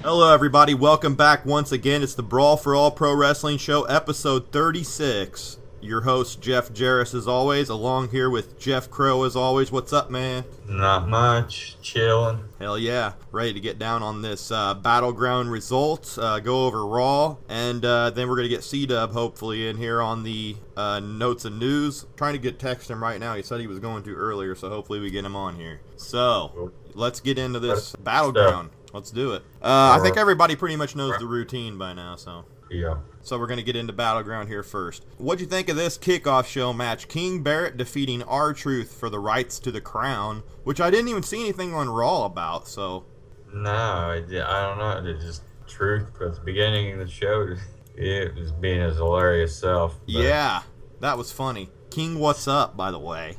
Hello everybody, welcome back once again. It's the Brawl for All Pro Wrestling Show, episode 36. Your host, Jeff Jaros, as always, along here with Jeff Crow, as always. What's up, man? Not much. Chilling. Hell yeah. Ready to get down on this Battleground results, go over Raw, and then we're going to get Cdub, hopefully, in here on the notes and news. Trying to text him right now. He said he was going to earlier, so hopefully we get him on here. So, let's get into this Battleground. Let's do it. I think everybody pretty much knows the routine by now, so. Yeah. So we're going to get into Battleground here first. What'd you think of this kickoff show match? King Barrett defeating R-Truth for the rights to the crown, which I didn't even see anything on Raw about, so. No, I don't know. It's just truth. At the beginning of the show, it was being his hilarious self. Yeah, that was funny. King, what's up, by the way?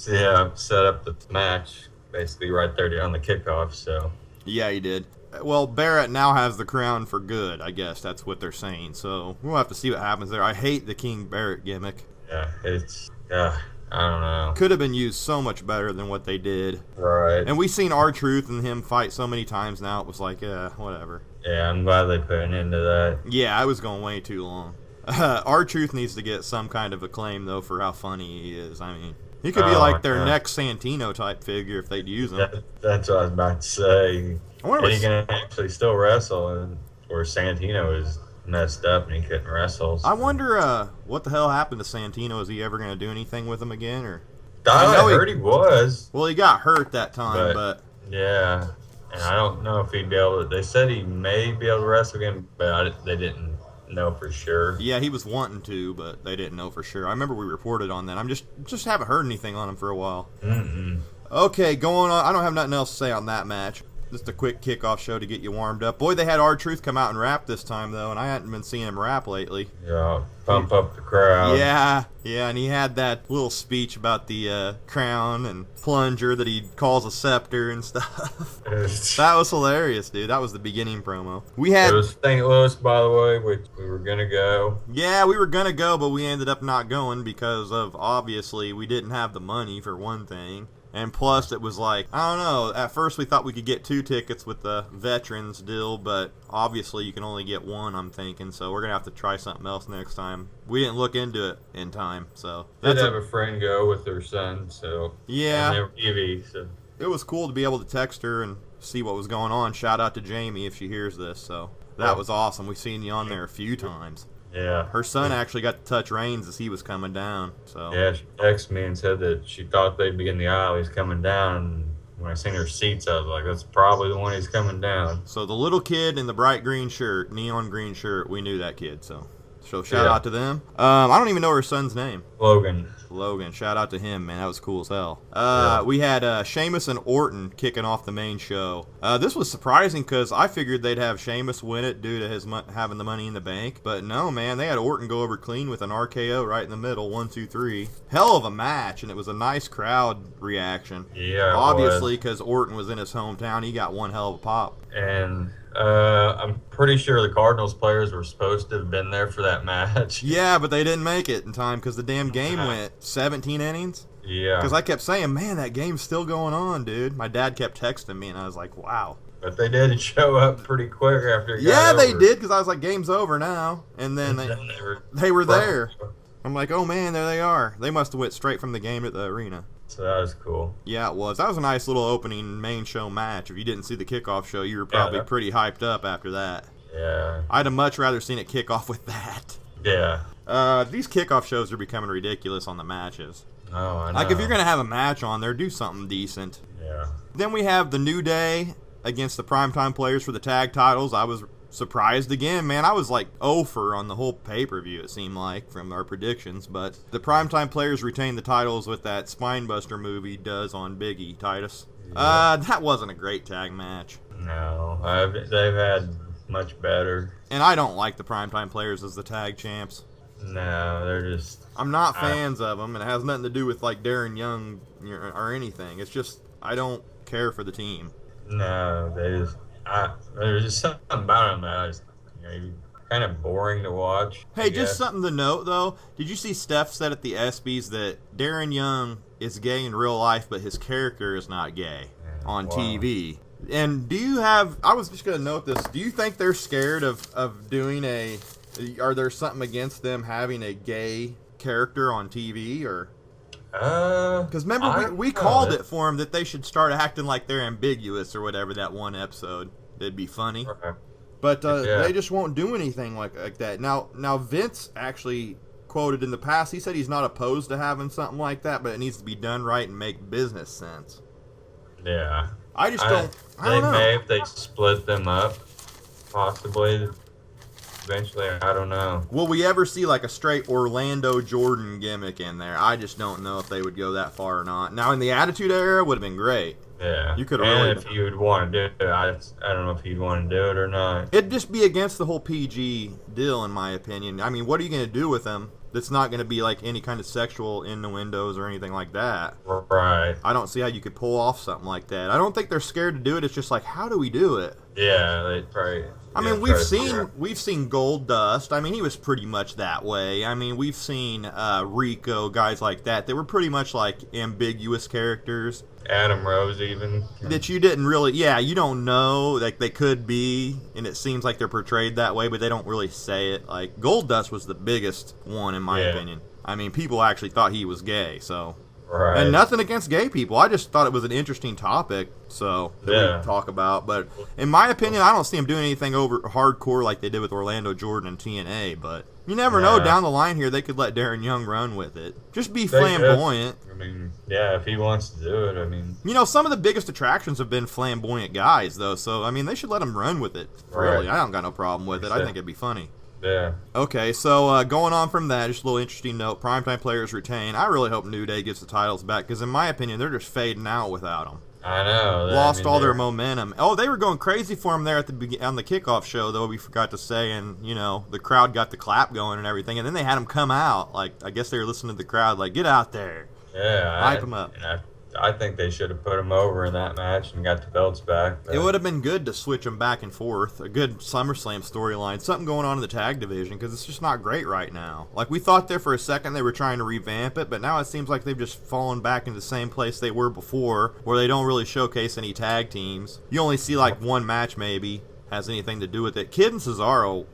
Yeah, set up the match basically right there on the kickoff, so. Yeah, he did. Well, Barrett now has the crown for good, I guess. That's what they're saying. So we'll have to see what happens there. I hate the King Barrett gimmick. Yeah, I don't know. Could have been used so much better than what they did. Right. And we've seen R-Truth and him fight so many times now, it was like, whatever. Yeah, I'm glad they put an end to that. Yeah, I was going way too long. R-Truth needs to get some kind of acclaim, though, for how funny he is. I mean, he could be like their next Santino type figure if they'd use him. That's what I was about to say. Is he can actually still wrestle, or Santino is messed up and he couldn't wrestle. So. I wonder what the hell happened to Santino. Is he ever going to do anything with him again? Or I heard he was. Well, he got hurt that time, but yeah, and I don't know if he'd be able to. They said he may be able to wrestle again, but they didn't know for sure. Yeah, he was wanting to, but they didn't know for sure. I remember we reported on that. I'm just haven't heard anything on him for a while. Okay, going on. I don't have nothing else to say on that match. Just a quick kickoff show to get you warmed up. Boy, they had R-Truth come out and rap this time, though, and I hadn't been seeing him rap lately. Yeah, pump up the crowd. Yeah, and he had that little speech about the crown and plunger that he calls a scepter and stuff. That was hilarious, dude. That was the beginning promo. It was St. Louis, by the way, which we were going to go. Yeah, we were going to go, but we ended up not going because of, obviously, we didn't have the money, for one thing. And plus, it was like, I don't know, at first we thought we could get 2 tickets with the veterans deal, but obviously you can only get 1, I'm thinking, so we're going to have to try something else next time. We didn't look into it in time, so. Did have a friend go with her son, so. Yeah. And they were TV, so. It was cool to be able to text her and see what was going on. Shout out to Jamie if she hears this, so. That was awesome. We've seen you on there a few times. Yeah. Her son actually got to touch reins as he was coming down. So. Yeah, she texted me and said that she thought they'd be in the aisle. He's coming down. And when I seen her seats, I was like, that's probably the one he's coming down. So the little kid in the bright green shirt, neon green shirt, we knew that kid. So shout out to them. I don't even know her son's name. Logan. Shout out to him, man. That was cool as hell. We had Sheamus and Orton kicking off the main show. This was surprising because I figured they'd have Sheamus win it due to his having the money in the bank. But no, man. They had Orton go over clean with an RKO right in the middle. 1, 2, 3. Hell of a match, and it was a nice crowd reaction. Yeah, obviously, because Orton was in his hometown. He got one hell of a pop. And I'm pretty sure the Cardinals players were supposed to have been there for that match. Yeah, but they didn't make it in time because the damn game went 17 innings. Yeah. Because I kept saying, man, that game's still going on, dude. My dad kept texting me, and I was like, wow. But they did show up pretty quick after it got Yeah, over. they did, because I was like, game's over now. And then they were there. I'm like, oh, man, there they are. They must have went straight from the game to the arena. So that was cool. Yeah, it was. That was a nice little opening main show match. If you didn't see the kickoff show, you were probably pretty hyped up after that. Yeah. I'd have much rather seen it kick off with that. Yeah. These kickoff shows are becoming ridiculous on the matches. Oh, I know. Like, if you're going to have a match on there, do something decent. Yeah. Then we have the New Day against the Primetime Players for the tag titles. I was surprised again, man. I was like 0 for on the whole pay-per-view, it seemed like, from our predictions. But the Primetime Players retain the titles with that Spinebuster move he does on Big E, Titus. Yeah. That wasn't a great tag match. No, they've had much better. And I don't like the Primetime Players as the tag champs. No, they're just... I'm not fans of them, and it has nothing to do with, like, Darren Young or anything. It's just, I don't care for the team. No, there's just something about them that is kind of boring to watch. Hey, just something to note, though. Did you see Steph said at the ESPYs that Darren Young is gay in real life, but his character is not gay on TV? And do you have, I was just going to note this, do you think they're scared of doing are there something against them having a gay character on TV, or? Because remember, we called it for them that they should start acting like they're ambiguous or whatever that one episode. It'd be funny. Okay. But they just won't do anything like that. Now Vince actually quoted in the past, he said he's not opposed to having something like that, but it needs to be done right and make business sense. Yeah. I don't know. May, if they split them up, possibly. Eventually, I don't know. Will we ever see like a straight Orlando Jordan gimmick in there? I just don't know if they would go that far or not. Now, in the Attitude Era, would have been great. Yeah. You could have really. If you would want to do it, I don't know if you'd want to do it or not. It'd just be against the whole PG deal, in my opinion. I mean, what are you going to do with them? That's not going to be like any kind of sexual innuendos or anything like that. Right. I don't see how you could pull off something like that. I don't think they're scared to do it. It's just like, how do we do it? Yeah, they probably. I mean, we've seen Gold Dust. I mean, he was pretty much that way. I mean, we've seen Rico, guys like that. They were pretty much like ambiguous characters. Adam Rose, even. That you didn't really, you don't know. Like, they could be, and it seems like they're portrayed that way, but they don't really say it. Like, Gold Dust was the biggest one, in my opinion. I mean, people actually thought he was gay, so. Right. And nothing against gay people. I just thought it was an interesting topic, so that we could talk about. But in my opinion, I don't see them doing anything over hardcore like they did with Orlando Jordan and TNA. But you never know. Down the line here, they could let Darren Young run with it. Just be flamboyant. I mean, yeah, if he wants to do it, I mean. You know, some of the biggest attractions have been flamboyant guys, though. So, I mean, they should let them run with it. Really, I don't got no problem with it. I think it'd be funny. Yeah. Okay, so going on from that, just a little interesting note. Primetime players retain. I really hope New Day gets the titles back, because in my opinion, they're just fading out without them. I know. Lost all their momentum. Oh, they were going crazy for them there on the kickoff show, though, we forgot to say, and, you know, the crowd got the clap going and everything, and then they had them come out. Like, I guess they were listening to the crowd, like, get out there. Yeah. Hype them up. I think they should have put them over in that match and got the belts back. It would have been good to switch them back and forth. A good SummerSlam storyline. Something going on in the tag division, because it's just not great right now. Like, we thought there for a second they were trying to revamp it, but now it seems like they've just fallen back into the same place they were before, where they don't really showcase any tag teams. You only see, like, one match, maybe, has anything to do with it. Kid and Cesaro,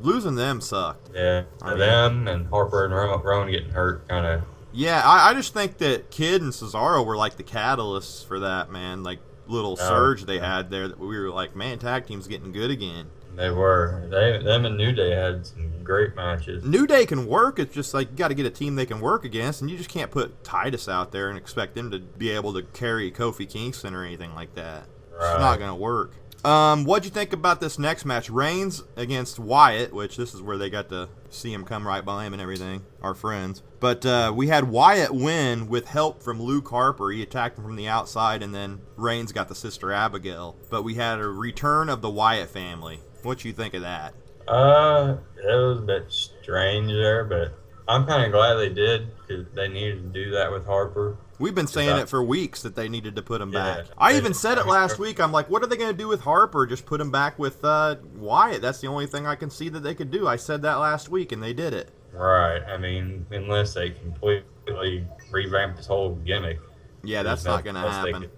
losing them sucked. Yeah, them and Harper and Rowan getting hurt kind of. Yeah, I just think that Kid and Cesaro were like the catalysts for that, man. Like, little surge they had there that we were like, man, tag team's getting good again. They were. Them and New Day had some great matches. New Day can work. It's just like you got to get a team they can work against, and you just can't put Titus out there and expect them to be able to carry Kofi Kingston or anything like that. Right. It's not going to work. What'd you think about this next match? Reigns against Wyatt, which this is where they got to see him come right by him and everything, our friends. But we had Wyatt win with help from Luke Harper. He attacked him from the outside, and then Reigns got the Sister Abigail. But we had a return of the Wyatt family. What you think of that? It was a bit strange there, but I'm kind of glad they did, because they needed to do that with Harper. We've been saying it for weeks that they needed to put him back. I even said it last week. I'm like, what are they going to do with Harper? Just put him back with Wyatt. That's the only thing I can see that they could do. I said that last week, and they did it. Right. I mean, unless they completely revamp his whole gimmick. Yeah, that's not going to happen.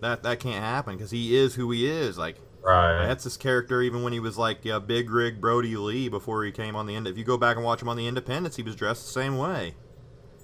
That can't happen, because he is who he is. Like, right. That's his character even when he was like Big Rig Brody Lee before he came on the end. If you go back and watch him on the Independents, he was dressed the same way.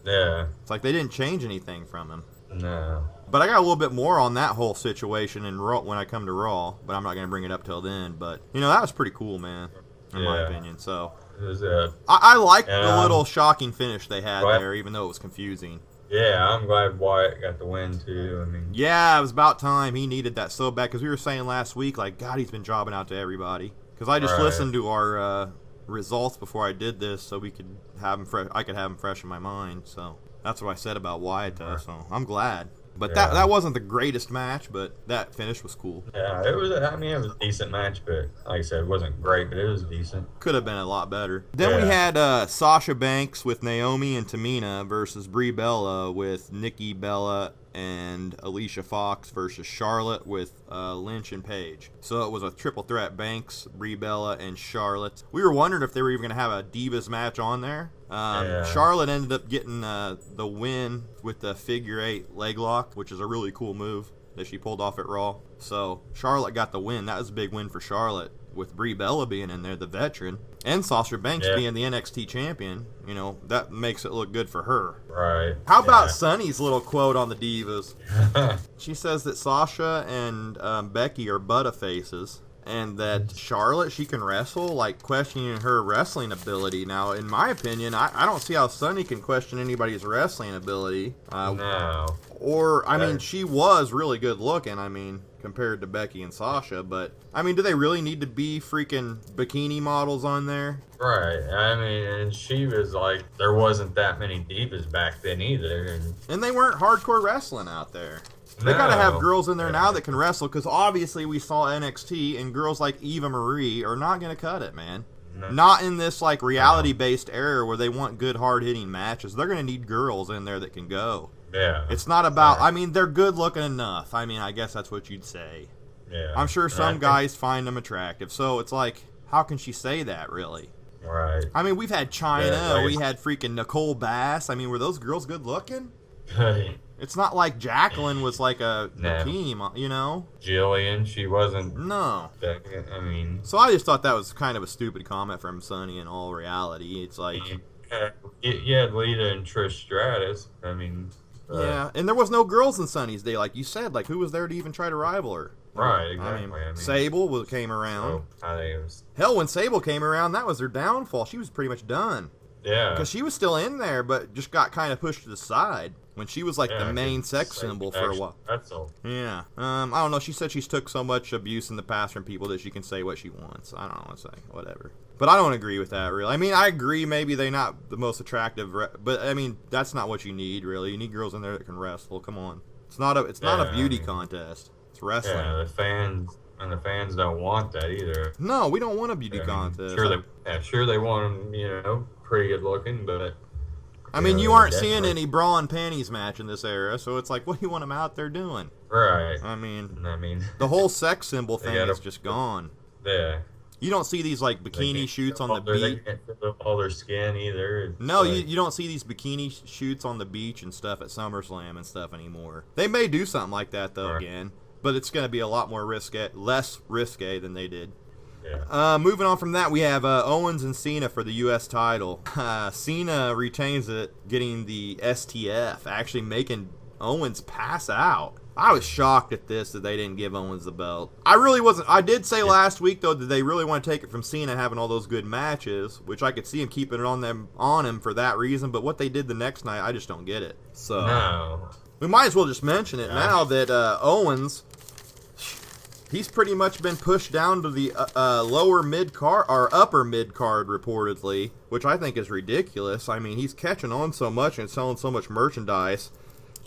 Yeah. It's like they didn't change anything from him. No. But I got a little bit more on that whole situation in Raw when I come to Raw, but I'm not going to bring it up till then. But, you know, that was pretty cool, man, in my opinion. So it was, I liked the little shocking finish they had there, even though it was confusing. Yeah, I'm glad Wyatt got the win, too. I mean, yeah, it was about time. He needed that so bad, because we were saying last week, like, God, he's been jobbing out to everybody. Because I just listened to our results before I did this, so we could have him fresh. I could have him fresh in my mind. So that's what I said about Wyatt, though. So I'm glad. But that wasn't the greatest match, but that finish was cool. Yeah, it was. I mean, it was a decent match, but like I said, it wasn't great, but it was decent. Could have been a lot better. Then we had Sasha Banks with Naomi and Tamina versus Brie Bella with Nikki Bella and Alicia Fox versus Charlotte with Lynch and Paige. So it was a triple threat: Banks, Brie Bella, and Charlotte. We were wondering if they were even going to have a Divas match on there. Charlotte ended up getting the win with the figure 8 leg lock, which is a really cool move that she pulled off at Raw. So Charlotte got the win. That was a big win for Charlotte, with Brie Bella being in there, the veteran, and Sasha Banks being the NXT champion. You know, that makes it look good for her. Right. How about Sunny's little quote on the Divas? She says that Sasha and Becky are butta-faces, and that Charlotte, she can wrestle, like questioning her wrestling ability. Now, in my opinion, I don't see how Sunny can question anybody's wrestling ability. No. Or, I mean, she was really good looking, I mean, compared to Becky and Sasha, but, I mean, do they really need to be freaking bikini models on there? Right. I mean, and she was like, there wasn't that many divas back then either. And they weren't hardcore wrestling out there. They gotta have girls in there now that can wrestle, because obviously we saw NXT, and girls like Eva Marie are not gonna cut it, man. No. Not in this like reality-based era where they want good, hard-hitting matches. They're gonna need girls in there that can go. Yeah. It's not about. I mean, they're good-looking enough. I mean, I guess that's what you'd say. Yeah. I'm sure some guys find them attractive. So it's like, how can she say that, really? Right. I mean, we've had Chyna, we had freaking Nicole Bass. I mean, were those girls good-looking? It's not like Jacqueline was like a bikini, you know? Jillian, she wasn't. No. I mean. So I just thought that was kind of a stupid comment from Sunny in all reality. It's like. You had Lita and Trish Stratus. I mean. Yeah, and there was no girls in Sunny's day, like you said. Like, who was there to even try to rival her? Right, exactly. I mean, Sable came around. I think it was. Hell, when Sable came around, that was her downfall. She was pretty much done. Yeah. Because she was still in there, but just got kind of pushed to the side. When she was like the main sex symbol for a while. That's all. Yeah. I don't know. She said she's took so much abuse in the past from people that she can say what she wants. I don't know what to say. Whatever. But I don't agree with that, really. I mean, I agree maybe they're not the most attractive, but I mean, that's not what you need, really. You need girls in there that can wrestle. Come on. It's not a beauty contest. It's wrestling. Yeah, the fans don't want that either. No, we don't want a beauty contest. Sure they want them, you know, pretty good looking, but. I mean, you aren't seeing any bra and panties match in this era, so it's like, what do you want them out there doing? Right. I mean, the whole sex symbol thing is just gone. Yeah. You don't see these, like, bikini shoots on the beach. They can't fill all their skin either. No, you don't see these bikini shoots on the beach and stuff at SummerSlam and stuff anymore. They may do something like that, though, again, but it's going to be a lot more less risque than they did. Yeah. Moving on from that, we have Owens and Cena for the U.S. title. Cena retains it, getting the STF, actually making Owens pass out. I was shocked at this, that they didn't give Owens the belt. I really wasn't. I did say last week, though, that they really want to take it from Cena having all those good matches, which I could see him keeping it on him for that reason, but what they did the next night, I just don't get it. So no. We might as well just mention it now that Owens... He's pretty much been pushed down to the lower mid-card, or upper mid-card, reportedly, which I think is ridiculous. I mean, he's catching on so much and selling so much merchandise.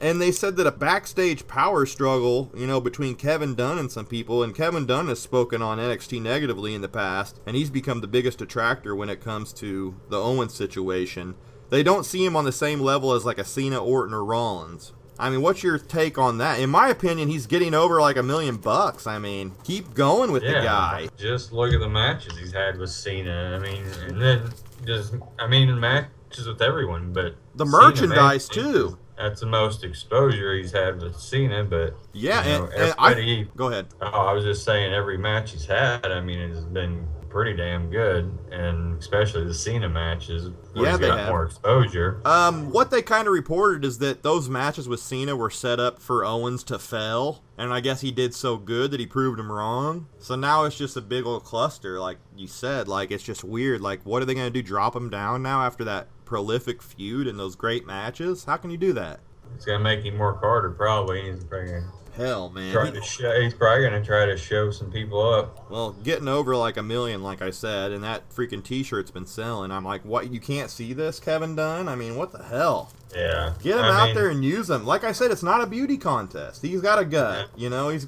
And they said that a backstage power struggle, you know, between Kevin Dunn and some people, and Kevin Dunn has spoken on NXT negatively in the past, and he's become the biggest detractor when it comes to the Owens situation. They don't see him on the same level as like a Cena, Orton, or Rollins. I mean, what's your take on that? In my opinion, he's getting over like $1 million. I mean, keep going with the guy. Just look at the matches he's had with Cena. I mean, and then matches with everyone, but the merchandise too. That's the most exposure he's had with Cena, but go ahead. Oh, I was just saying, every match he's had, I mean, it has been pretty damn good, and especially the Cena matches where he's got more exposure. What they kind of reported is that those matches with Cena were set up for Owens to fail, and I guess he did so good that he proved him wrong. So now it's just a big old cluster, like you said. Like, it's just weird. Like, what are they going to do, drop him down now after that prolific feud and those great matches? How can you do that? It's going to make him work harder, probably. He's probably hell, man. He's probably going to try to show some people up. Well, getting over like $1 million, like I said, and that freaking T-shirt's been selling. I'm like, what? You can't see this, Kevin Dunn? I mean, what the hell? Yeah. Get him out there and use him. Like I said, it's not a beauty contest. He's got a gut. You know, he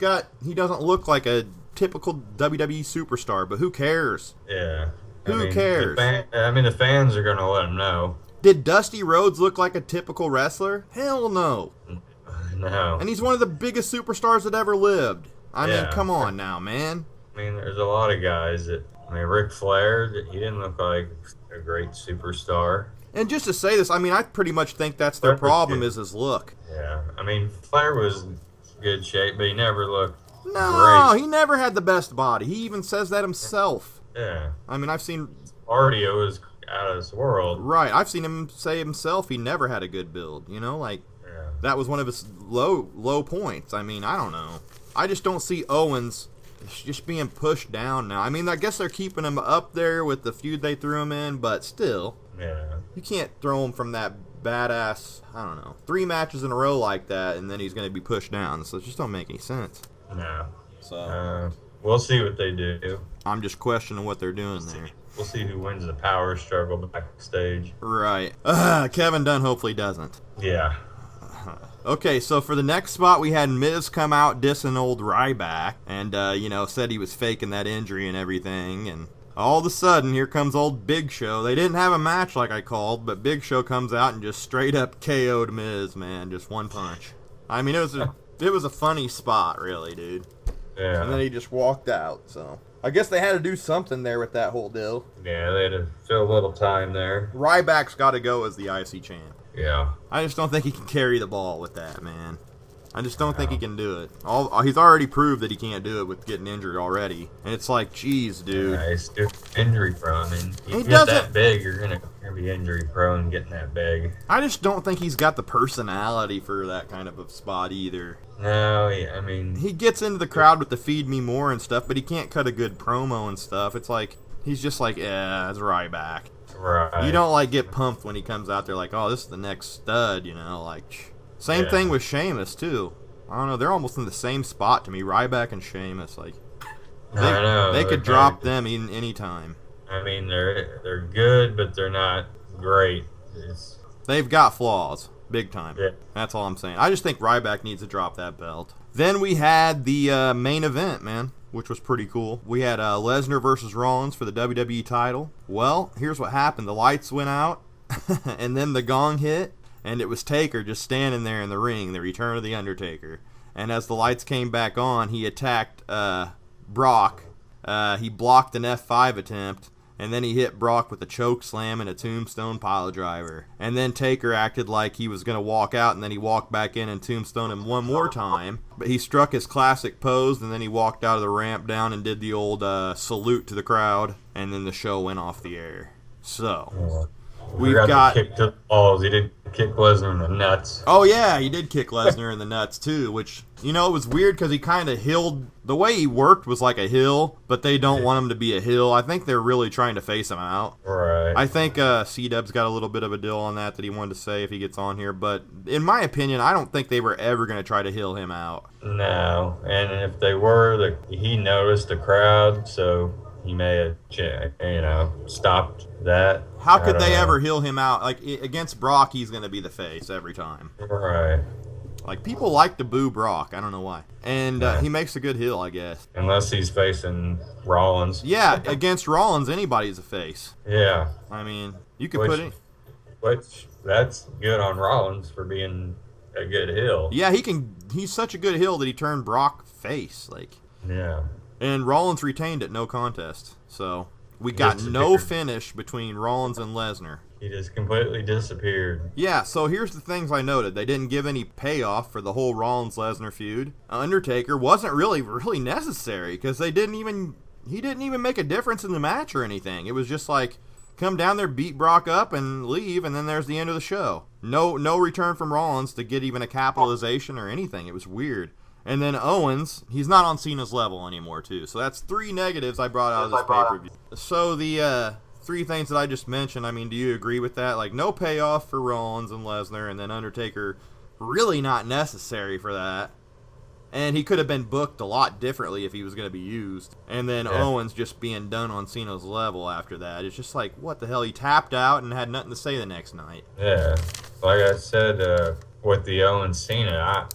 doesn't look like a typical WWE superstar, but who cares? Yeah. Who cares? The fans are going to let him know. Did Dusty Rhodes look like a typical wrestler? Hell no. No. And he's one of the biggest superstars that ever lived. I mean, come on now, man. I mean, there's a lot of guys Ric Flair, he didn't look like a great superstar. And just to say this, I mean, I pretty much think that's their problem is his look. Yeah. I mean, Flair was in good shape, but he never looked No, he never had the best body. He even says that himself. Yeah. I mean, I've seen... Cardio is out of this world. Right. I've seen him say himself he never had a good build. You know, like, that was one of his low points. I mean, I don't know. I just don't see Owens just being pushed down now. I mean, I guess they're keeping him up there with the feud they threw him in, but still. Yeah. You can't throw him from that badass, I don't know, 3 matches in a row like that, and then he's going to be pushed down. So it just don't make any sense. No. So we'll see what they do. I'm just questioning what they're doing there. We'll see who wins the power struggle backstage. Right. Kevin Dunn hopefully doesn't. Yeah. Okay, so for the next spot, we had Miz come out dissing old Ryback and, said he was faking that injury and everything. And all of a sudden, here comes old Big Show. They didn't have a match like I called, but Big Show comes out and just straight up KO'd Miz, man. Just one punch. I mean, it was a funny spot, really, dude. Yeah. And then he just walked out, so... I guess they had to do something there with that whole deal. Yeah, they had to fill a little time there. Ryback's got to go as the IC champ. Yeah. I just don't think he can carry the ball with that, man. I just don't think he can do it. He's already proved that he can't do it with getting injured already. And it's like, geez, dude. Yeah, he's still injury prone. And you get that big, you're gonna be injury prone getting that big. I just don't think he's got the personality for that kind of a spot either. No, I mean... He gets into the crowd with the feed me more and stuff, but he can't cut a good promo and stuff. It's like, he's just like, it's Ryback. Right. You don't, like, get pumped when he comes out there like, oh, this is the next stud, you know, like... Same thing with Sheamus, too. I don't know, they're almost in the same spot to me, Ryback and Sheamus. Like, they could drop them any time. I mean, they're good, but they're not great. They've got flaws, big time. Yeah. That's all I'm saying. I just think Ryback needs to drop that belt. Then we had the main event, man, which was pretty cool. We had Lesnar versus Rollins for the WWE title. Well, here's what happened. The lights went out, and then the gong hit. And it was Taker just standing there in the ring, the return of the Undertaker. And as the lights came back on, he attacked Brock. He blocked an F5 attempt, and then he hit Brock with a choke slam and a tombstone piledriver. And then Taker acted like he was going to walk out, and then he walked back in and tombstoned him one more time. But he struck his classic pose, and then he walked out of the ramp down and did the old salute to the crowd, and then the show went off the air. So... We've got kick to the balls. He did kick Lesnar in the nuts. Oh yeah, he did kick Lesnar in the nuts too, which, you know, it was weird because he kind of heeled. The way he worked was like a heel, but they don't want him to be a heel. I think they're really trying to face him out. Right. I think Cdub's got a little bit of a deal on that he wanted to say if he gets on here, but in my opinion, I don't think they were ever going to try to heel him out. No, and if they were, he noticed the crowd, so he may have, stopped that. How could they ever heel him out? Like, against Brock, he's going to be the face every time. Right. Like, people like to boo Brock. I don't know why. And he makes a good heel, I guess. Unless he's facing Rollins. Yeah, against Rollins, anybody's a face. Yeah. I mean, you could put it... Which, that's good on Rollins for being a good heel. Yeah, he's such a good heel that he turned Brock face. Like. Yeah. And Rollins retained it, no contest. So... We got no finish between Rollins and Lesnar. He just completely disappeared. Yeah, so here's the things I noted. They didn't give any payoff for the whole Rollins-Lesnar feud. Undertaker wasn't really necessary because he didn't even make a difference in the match or anything. It was just like, come down there, beat Brock up, and leave, and then there's the end of the show. No return from Rollins to get even a capitalization or anything. It was weird. And then Owens, he's not on Cena's level anymore, too. So that's 3 negatives I brought out of this pay-per-view. So the 3 things that I just mentioned, I mean, do you agree with that? Like, no payoff for Rollins and Lesnar, and then Undertaker really not necessary for that. And he could have been booked a lot differently if he was going to be used. And then Owens just being done on Cena's level after that. It's just like, what the hell? He tapped out and had nothing to say the next night. Yeah. Like I said, with the Owens-Cena, I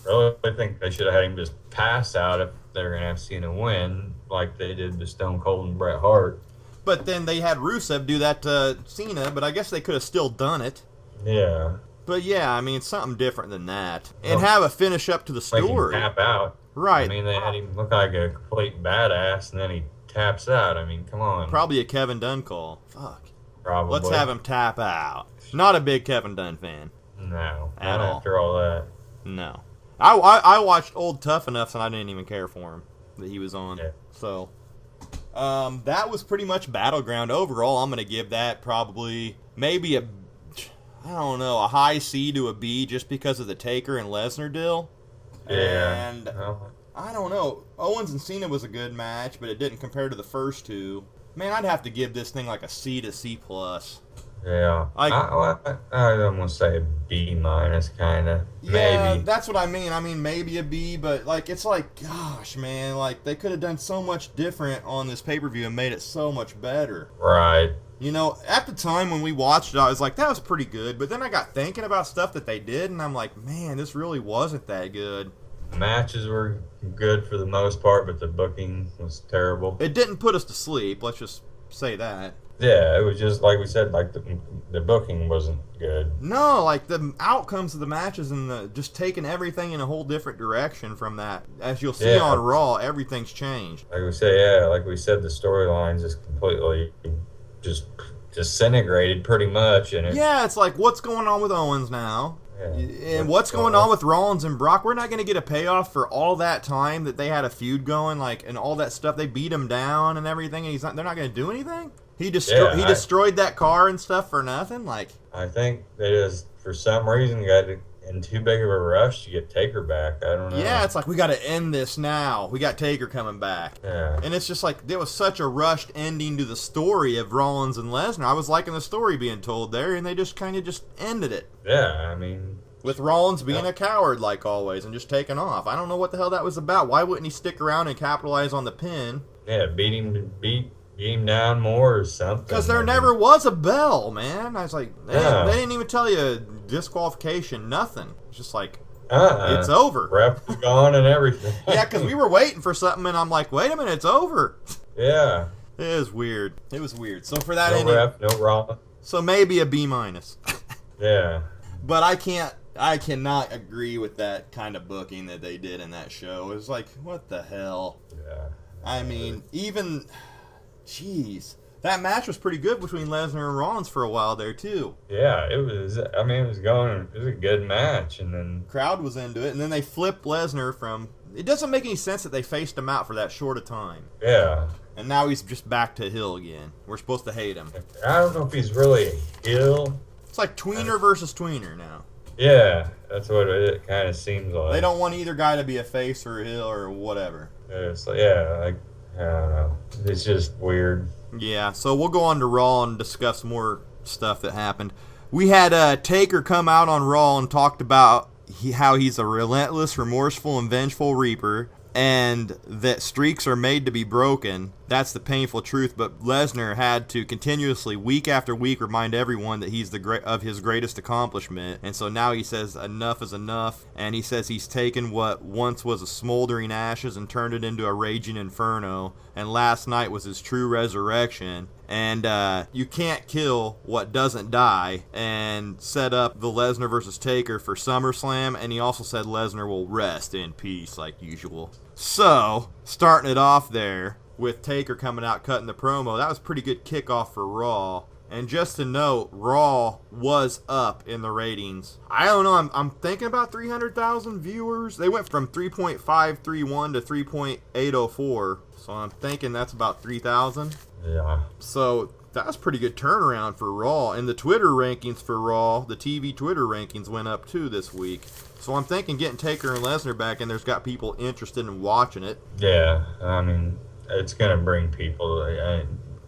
really think they should have had him just pass out if they were going to have Cena win, like they did to Stone Cold and Bret Hart. But then they had Rusev do that to Cena, but I guess they could have still done it. Yeah. But yeah, I mean, something different than that. And have a finish up to the story. Make him tap out. Right. I mean, they had him look like a complete badass, and then he taps out. I mean, come on. Probably a Kevin Dunn call. Fuck. Probably. Let's have him tap out. Not a big Kevin Dunn fan. No. At all. After all that. No. I watched Old Tough Enough, and I didn't even care for him that he was on. Yeah. So, that was pretty much Battleground overall. I'm going to give that probably maybe a high C to a B just because of the Taker and Lesnar deal. Yeah. And I don't know. Owens and Cena was a good match, but it didn't compare to the first two. Man, I'd have to give this thing like a C to C+. Yeah. I almost say B minus, kind of. Yeah, maybe. That's what I mean. I mean, maybe a B, but like it's like, gosh, man, like they could have done so much different on this pay-per-view and made it so much better. Right. You know, at the time when we watched it, I was like, that was pretty good. But then I got thinking about stuff that they did, and I'm like, man, this really wasn't that good. Matches were good for the most part, but the booking was terrible. It didn't put us to sleep, let's just say that. Yeah, it was just like we said, like the booking wasn't good. No, like the outcomes of the matches and just taking everything in a whole different direction from that. As you'll see on Raw, everything's changed. Like we said, the storylines just completely just disintegrated pretty much. And it's like, what's going on with Owens now? Yeah. And what's going on with Rollins and Brock? We're not going to get a payoff for all that time that they had a feud going, like, and all that stuff. They beat him down and everything, and they're not going to do anything? He destroyed that car and stuff for nothing? Like, I think they just, for some reason, got in too big of a rush to get Taker back. I don't know. Yeah, it's like, we got to end this now. We got Taker coming back. Yeah. And it's just like, there was such a rushed ending to the story of Rollins and Lesnar. I was liking the story being told there, and they just kind of just ended it. Yeah, I mean... With Rollins being a coward, like always, and just taking off. I don't know what the hell that was about. Why wouldn't he stick around and capitalize on the pin? Yeah, beat him down more or something. Because there never was a bell, man. I was like, they didn't even tell you disqualification, nothing. It's just like, it's over. Ref was gone and everything. Yeah, because we were waiting for something, and I'm like, wait a minute, it's over. Yeah. It was weird. It was weird. So for that ending, ref, no Raw. So maybe a B minus. Yeah. But I cannot agree with that kind of booking that they did in that show. It was like, what the hell? Yeah. I mean, jeez. That match was pretty good between Lesnar and Rollins for a while there, too. Yeah, it was. I mean, it was a good match, and then crowd was into it, and then they flipped Lesnar from. It doesn't make any sense that they faced him out for that short a time. Yeah. And now he's just back to heel again. We're supposed to hate him. I don't know if he's really a heel. It's like tweener versus tweener now. Yeah, that's what it kind of seems like. They don't want either guy to be a face or a heel or whatever. It's like, I don't know. It's just weird. Yeah, so we'll go on to Raw and discuss more stuff that happened. We had Taker come out on Raw and talked about how he's a relentless, remorseful, and vengeful reaper, and that streaks are made to be broken. That's the painful truth, but Lesnar had to continuously, week after week, remind everyone that he's of his greatest accomplishment. And so now he says enough is enough, and he says he's taken what once was a smoldering ashes and turned it into a raging inferno, and last night was his true resurrection. And you can't kill what doesn't die, and set up the Lesnar versus Taker for SummerSlam, and he also said Lesnar will rest in peace like usual. So, starting it off there, with Taker coming out cutting the promo, that was a pretty good kickoff for Raw. And just to note, Raw was up in the ratings. I don't know, I'm thinking about 300,000 viewers. They went from 3.531 to 3.804, so I'm thinking that's about 3,000. Yeah. So that was a pretty good turnaround for Raw. And the Twitter rankings for Raw, the TV Twitter rankings went up too this week. So I'm thinking getting Taker and Lesnar back in there's got people interested in watching it. Yeah, I mean, it's going to bring people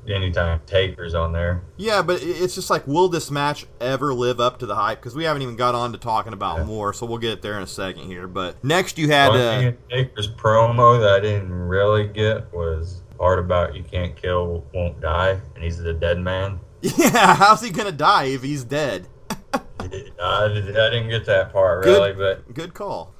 anytime Taker's on there. Yeah, but it's just like, will this match ever live up to the hype? Because we haven't even got on to talking about more, so we'll get it there in a second here. But next you had... Taker's promo that I didn't really get was part about you can't kill, won't die, and he's the dead man. Yeah, how's he going to die if he's dead? I didn't get that part, really. But good call.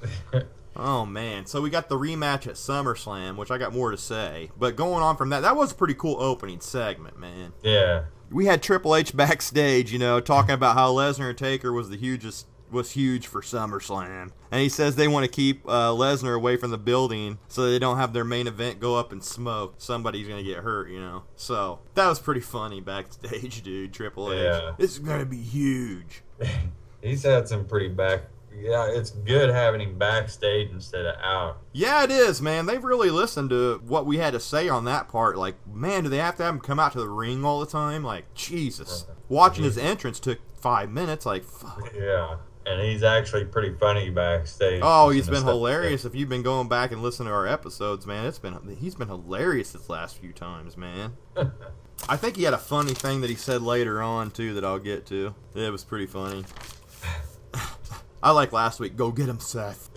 Oh, man. So we got the rematch at SummerSlam, which I got more to say. But going on from that was a pretty cool opening segment, man. Yeah. We had Triple H backstage, talking about how Lesnar and Taker was huge for SummerSlam. And he says they want to keep Lesnar away from the building so they don't have their main event go up in smoke. Somebody's going to get hurt, So that was pretty funny backstage, dude, Triple H. Yeah. This is going to be huge. He's had some pretty Yeah, it's good having him backstage instead of out. Yeah, it is, man. They've really listened to what we had to say on that part. Like, man, do they have to have him come out to the ring all the time? Like, Jesus. Watching his entrance took 5 minutes. Like, fuck. Yeah, and he's actually pretty funny backstage. Oh, he's been hilarious. If you've been going back and listening to our episodes, man, he's been hilarious this last few times, man. I think he had a funny thing that he said later on, too, that I'll get to. It was pretty funny. I like last week, go get him, Seth.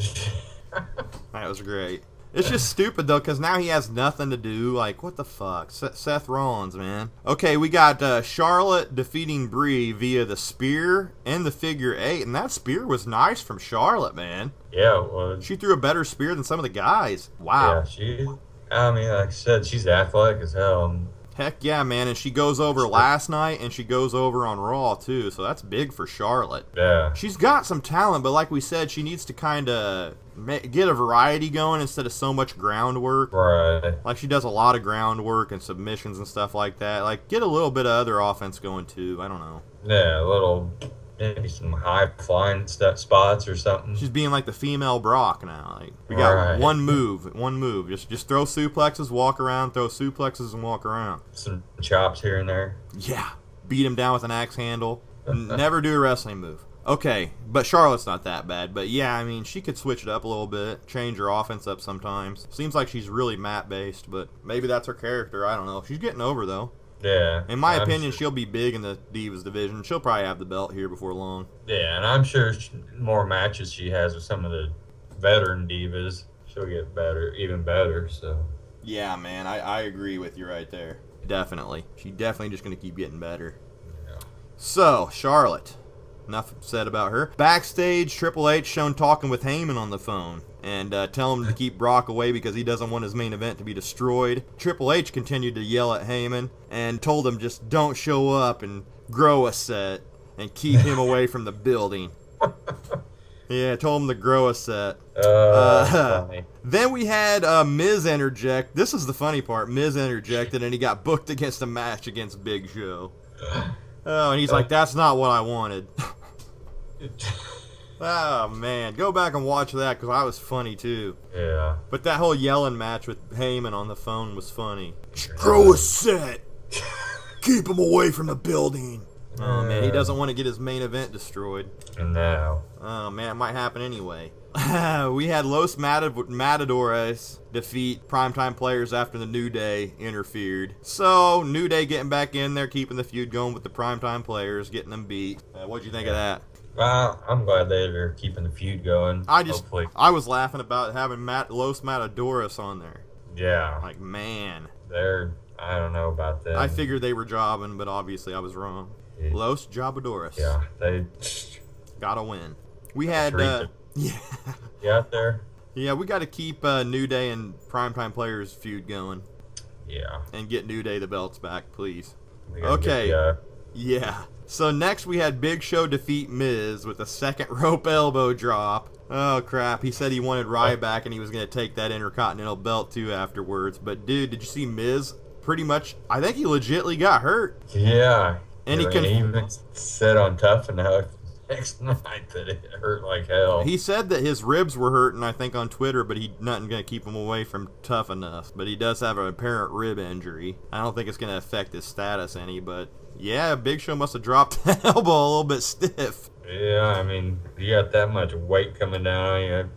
That was great. It's just stupid, though, because now he has nothing to do. Like, what the fuck? Seth Rollins, man. Okay, we got Charlotte defeating Brie via the spear and the figure 8, and that spear was nice from Charlotte, man. Yeah, it was. She threw a better spear than some of the guys. Wow. Yeah, I mean, like I said, she's athletic as hell. Heck yeah, man, and she goes over last night, and she goes over on Raw, too, so that's big for Charlotte. Yeah. She's got some talent, but like we said, she needs to kind of get a variety going instead of so much groundwork. Right. Like, she does a lot of groundwork and submissions and stuff like that. Like, get a little bit of other offense going, too. I don't know. Yeah, maybe some high-flying spots or something. She's being like the female Brock now. Like, we got one move. Just throw suplexes, walk around, throw suplexes, and walk around. Some chops here and there. Yeah. Beat him down with an axe handle. Never do a wrestling move. Okay, but Charlotte's not that bad. But yeah, I mean, she could switch it up a little bit, change her offense up sometimes. Seems like she's really mat-based, but maybe that's her character. I don't know. She's getting over, though. Yeah. In my opinion, she'll be big in the Divas division. She'll probably have the belt here before long. Yeah, and I'm sure more matches she has with some of the veteran Divas, she'll get better, even better, so. Yeah, man, I agree with you right there. Definitely. She's definitely just going to keep getting better. Yeah. So, Charlotte. Enough said about her. Backstage, Triple H shown talking with Heyman on the phone and tell him to keep Brock away because he doesn't want his main event to be destroyed. Triple H continued to yell at Heyman and told him just don't show up and grow a set and keep him away from the building. Yeah, told him to grow a set. Then we had Miz interject. This is the funny part. Miz interjected and he got booked against a match against Big Show. Oh, and he's like, that's not what I wanted. Oh, man. Go back and watch that because I was funny, too. Yeah. But that whole yelling match with Heyman on the phone was funny. Grow a set. Keep him away from the building. Oh, man. He doesn't want to get his main event destroyed. No. Oh, man. It might happen anyway. We had Los Matadores defeat Primetime Players after the New Day interfered. So, New Day getting back in there, keeping the feud going with the Primetime Players, getting them beat. What'd you think of that? I'm glad they're keeping the feud going. Hopefully. I was laughing about having Los Matadores on there. Yeah. Like, man. I don't know about that. I figured they were jobbing, but obviously I was wrong. Yeah. Los Jabadores. Yeah, they gotta win. We had yeah. You out there? Yeah, we got to keep New Day and Primetime Players feud going. Yeah. And get New Day the belts back, please. Okay. Yeah. So next we had Big Show defeat Miz with a second rope elbow drop. Oh, crap. He said he wanted Ryback and he was going to take that Intercontinental belt, too, afterwards. But, dude, did you see Miz? Pretty much, I think he legitly got hurt. Yeah. And he even said on Tough Enough next night that it hurt like hell. He said that his ribs were hurting, I think, on Twitter, but he's nothing going to keep him away from Tough Enough. But he does have an apparent rib injury. I don't think it's going to affect his status any, but yeah, Big Show must have dropped that elbow a little bit stiff. Yeah, I mean, you got that much weight coming down on you.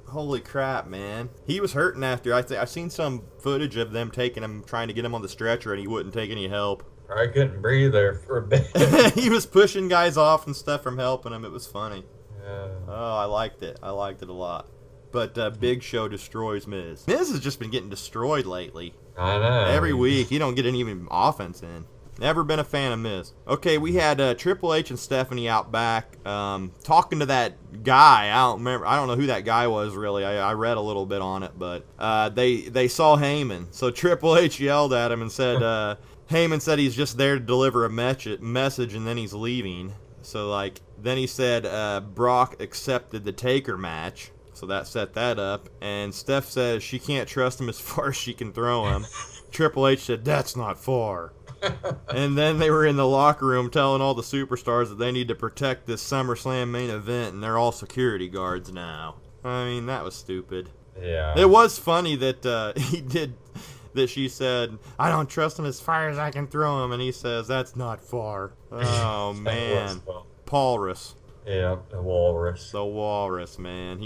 Holy crap, man. He was hurting after. I've seen some footage of them taking him, trying to get him on the stretcher, and he wouldn't take any help. I couldn't breathe there for a bit. He was pushing guys off and stuff from helping him. It was funny. Yeah. Oh, I liked it. I liked it a lot. But Big Show destroys Miz. Miz has just been getting destroyed lately. I know. Every week. He don't get any even offense in. Never been a fan of Miz. Okay, we had Triple H and Stephanie out back talking to that guy. I don't know who that guy was, really. I read a little bit on it, but they saw Heyman. So Triple H yelled at him and said... Heyman said he's just there to deliver a message and then he's leaving. So, then he said Brock accepted the Taker match. So that set that up. And Steph says she can't trust him as far as she can throw him. Triple H said, that's not far. And then they were in the locker room telling all the superstars that they need to protect this SummerSlam main event, and they're all security guards now. I mean, that was stupid. Yeah. It was funny that that she said, "I don't trust him as far as I can throw him," and he says, "That's not far." Oh, man. Walrus. Yeah, the walrus. The walrus, man.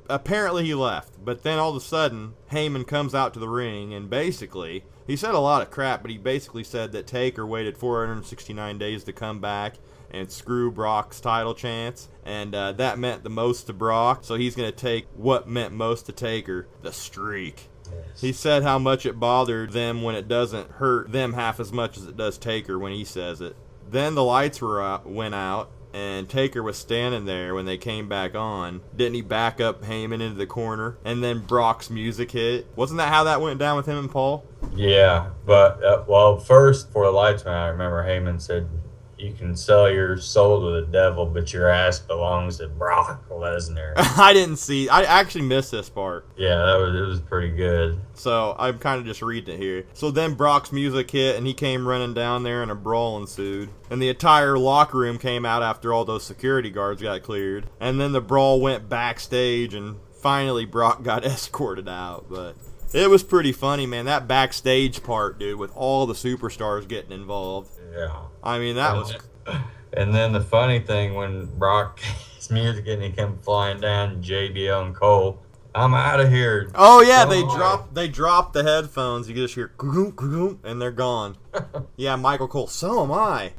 Apparently he left, but then all of a sudden Heyman comes out to the ring, and basically he said a lot of crap, but he basically said that Taker waited 469 days to come back and screw Brock's title chance, and that meant the most to Brock, so he's going to take what meant most to Taker, the streak. Yes. He said how much it bothered them when it doesn't hurt them half as much as it does Taker when he says it. Then the lights went out, and Taker was standing there when they came back on. Didn't he back up Heyman into the corner? And then Brock's music hit. Wasn't that how that went down with him and Paul? Yeah, but, first, before the lights went out, I remember Heyman said, "You can sell your soul to the devil, but your ass belongs to Brock Lesnar." I actually missed this part. Yeah, it was pretty good. So I'm kind of just reading it here. So then Brock's music hit, and he came running down there, and a brawl ensued. And the entire locker room came out after all those security guards got cleared. And then the brawl went backstage, and finally Brock got escorted out. But it was pretty funny, man. That backstage part, dude, with all the superstars getting involved. Yeah. I mean, that was... And then the funny thing, when Brock, his music and he came flying down, JBL and Cole, "I'm out of here." Oh, yeah, they dropped the headphones. You just hear, and they're gone. Yeah, Michael Cole, "So am I."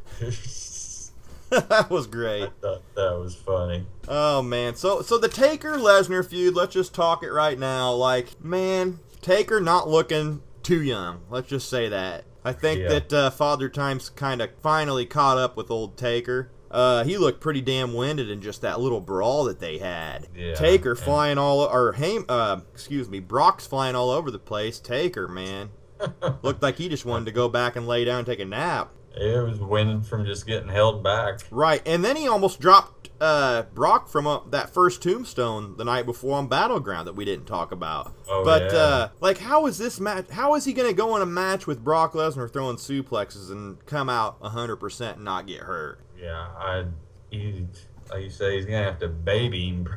That was great. I thought that was funny. Oh, man. So the Taker-Lesnar feud, let's just talk it right now. Like, man, Taker not looking too young. Let's just say that. I think that Father Time's kind of finally caught up with old Taker. He looked pretty damn winded in just that little brawl that they had. Yeah, Taker flying Brock's flying all over the place. Taker, man, looked like he just wanted to go back and lay down and take a nap. It was winning from just getting held back. Right, and then he almost dropped Brock from that first tombstone the night before on Battleground that we didn't talk about. Oh, but yeah. How is this match? How is he going to go in a match with Brock Lesnar throwing suplexes and come out 100% and not get hurt? Yeah, like you say, he's going to have to baby him.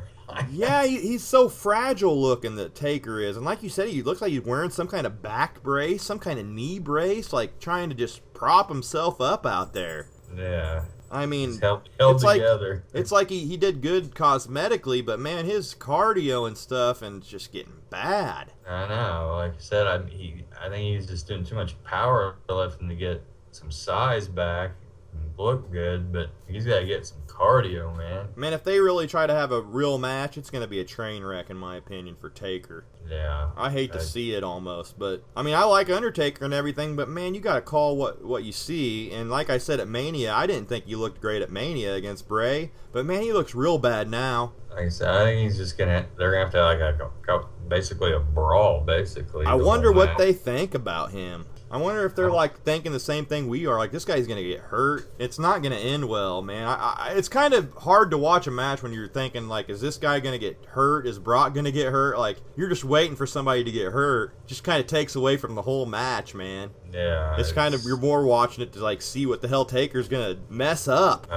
Yeah, he's so fragile looking, that Taker is. And like you said, he looks like he's wearing some kind of back brace, some kind of knee brace, like trying to just prop himself up out there. Yeah. I mean, it's held together. It's like he did good cosmetically, but man, his cardio and stuff and it's just getting bad. I know. Like I said, I think he's just doing too much power lifting to get some size back and look good, but he's got to get some cardio, man. Man, if they really try to have a real match, it's going to be a train wreck, in my opinion, for Taker. Yeah. I hate to see it almost, but I mean, I like Undertaker and everything, but man, you got to call what you see. And like I said at Mania, I didn't think you looked great at Mania against Bray, but man, he looks real bad now. Like I said, I think he's just they're gonna have to like basically a brawl, basically. I wonder what they think about him. I wonder if they're like thinking the same thing we are. Like, this guy's gonna get hurt. It's not gonna end well, man. It's kind of hard to watch a match when you're thinking like, is this guy gonna get hurt? Is Brock gonna get hurt? Like, you're just waiting for somebody to get hurt. Just kind of takes away from the whole match, man. Yeah. It's kind of, you're more watching it to like see what the hell Taker's gonna mess up.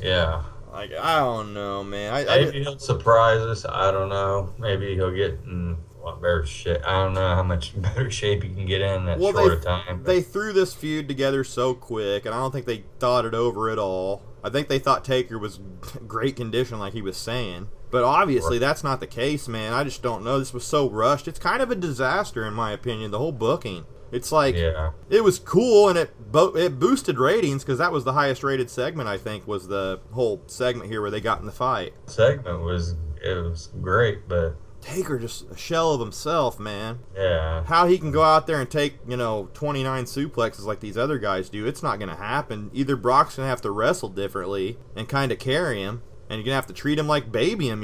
Yeah. Like, I don't know, man. Maybe he'll surprise us. I don't know. Maybe he'll get in a lot better shape. I don't know how much better shape he can get in that short of time. They threw this feud together so quick, and I don't think they thought it over at all. I think they thought Taker was great condition, like he was saying. But obviously, that's not the case, man. I just don't know. This was so rushed. It's kind of a disaster, in my opinion, the whole booking. It's like, it was cool, and it boosted ratings, because that was the highest rated segment, I think, was the whole segment here where they got in the fight. Segment was great, but Taker just a shell of himself, man. Yeah. How he can go out there and take, 29 suplexes like these other guys do, it's not going to happen. Either Brock's going to have to wrestle differently and kind of carry him, and you're going to have to treat him like baby him,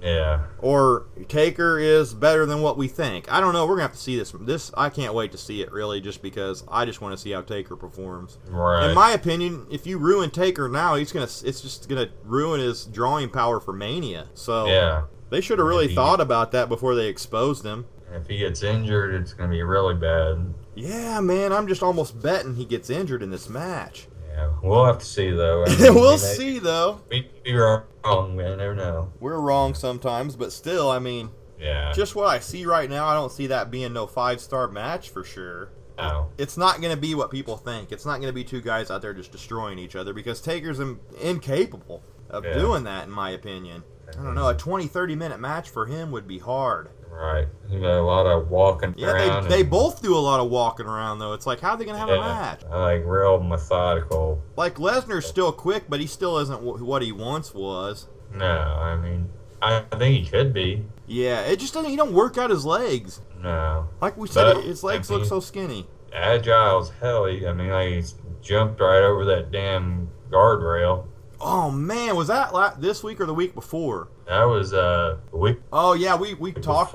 Yeah. Or Taker is better than what we think. I don't know. We're going to have to see this. I can't wait to see it, really, just because I just want to see how Taker performs. Right. In my opinion, if you ruin Taker now, it's just going to ruin his drawing power for Mania. So yeah. They should have really thought about that before they exposed him. If he gets injured, it's going to be really bad. Yeah, man, I'm just almost betting he gets injured in this match. Yeah, we'll have to see, though. We'll see, though. We'd be wrong. We never know. We're wrong sometimes, but still, I mean, just what I see right now, I don't see that being no 5-star match for sure. No. It's not going to be what people think. It's not going to be two guys out there just destroying each other because Taker's incapable of doing that, in my opinion. I don't know, a 20-30 minute match for him would be hard. Right. You got a lot of walking around. Yeah, they both do a lot of walking around, though. It's like, how are they going to have a match? Like, real methodical. Like, Lesnar's still quick, but he still isn't what he once was. No, I mean, I think he could be. Yeah, it just doesn't, he don't work out his legs. No. Like we said, his legs look so skinny. Agile as hell. He jumped right over that damn guardrail. Oh, man, was that this week or the week before? That was the week. Oh, yeah, we talked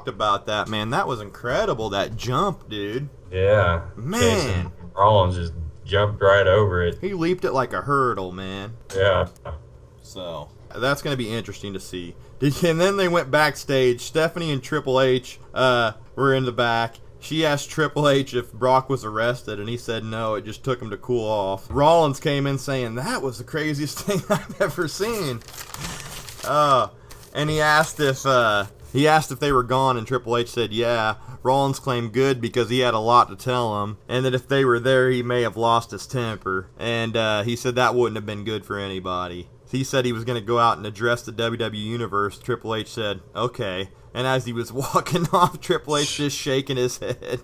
about that, man. That was incredible, that jump, dude. Yeah. Man. Rollins just jumped right over it. He leaped it like a hurdle, man. Yeah. So, that's going to be interesting to see. And then they went backstage. Stephanie and Triple H were in the back. She asked Triple H if Brock was arrested, and he said no, it just took him to cool off. Rollins came in saying, that was the craziest thing I've ever seen. And he asked if they were gone, and Triple H said yeah. Rollins claimed good because he had a lot to tell him, and that if they were there, he may have lost his temper. And he said that wouldn't have been good for anybody. He said he was going to go out and address the WWE Universe. Triple H said, okay. And as he was walking off, Triple H just shaking his head.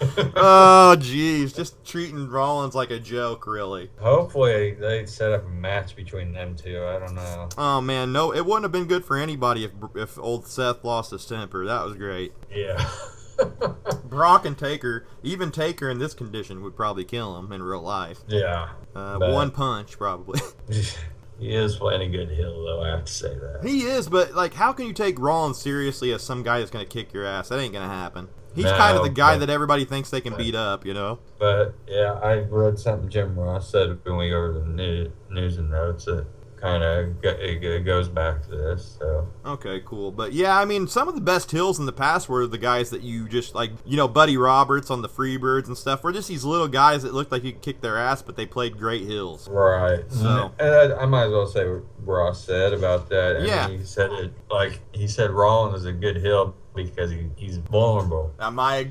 Oh, jeez. Just treating Rollins like a joke, really. Hopefully they set up a match between them two. I don't know. Oh, man. No, it wouldn't have been good for anybody if old Seth lost his temper. That was great. Yeah. Brock and Taker, even Taker in this condition would probably kill him in real life. Yeah. One punch, probably. He is playing a good heel, though, I have to say that. He is, but, like, how can you take Rollins seriously as some guy that's going to kick your ass? That ain't going to happen. He's kind of the guy that everybody thinks they can beat up, you know? But, yeah, I read something Jim Ross said when we go over the news and notes that kind of it goes back to this, so. Okay, cool. But, yeah, I mean, some of the best heels in the past were the guys that you just, like, you know, Buddy Roberts on the Freebirds and stuff, were just these little guys that looked like you could kick their ass, but they played great heels. Right. So. And I might as well say what Ross said about that. Yeah. He said he said Rollins is a good heel because he's vulnerable. I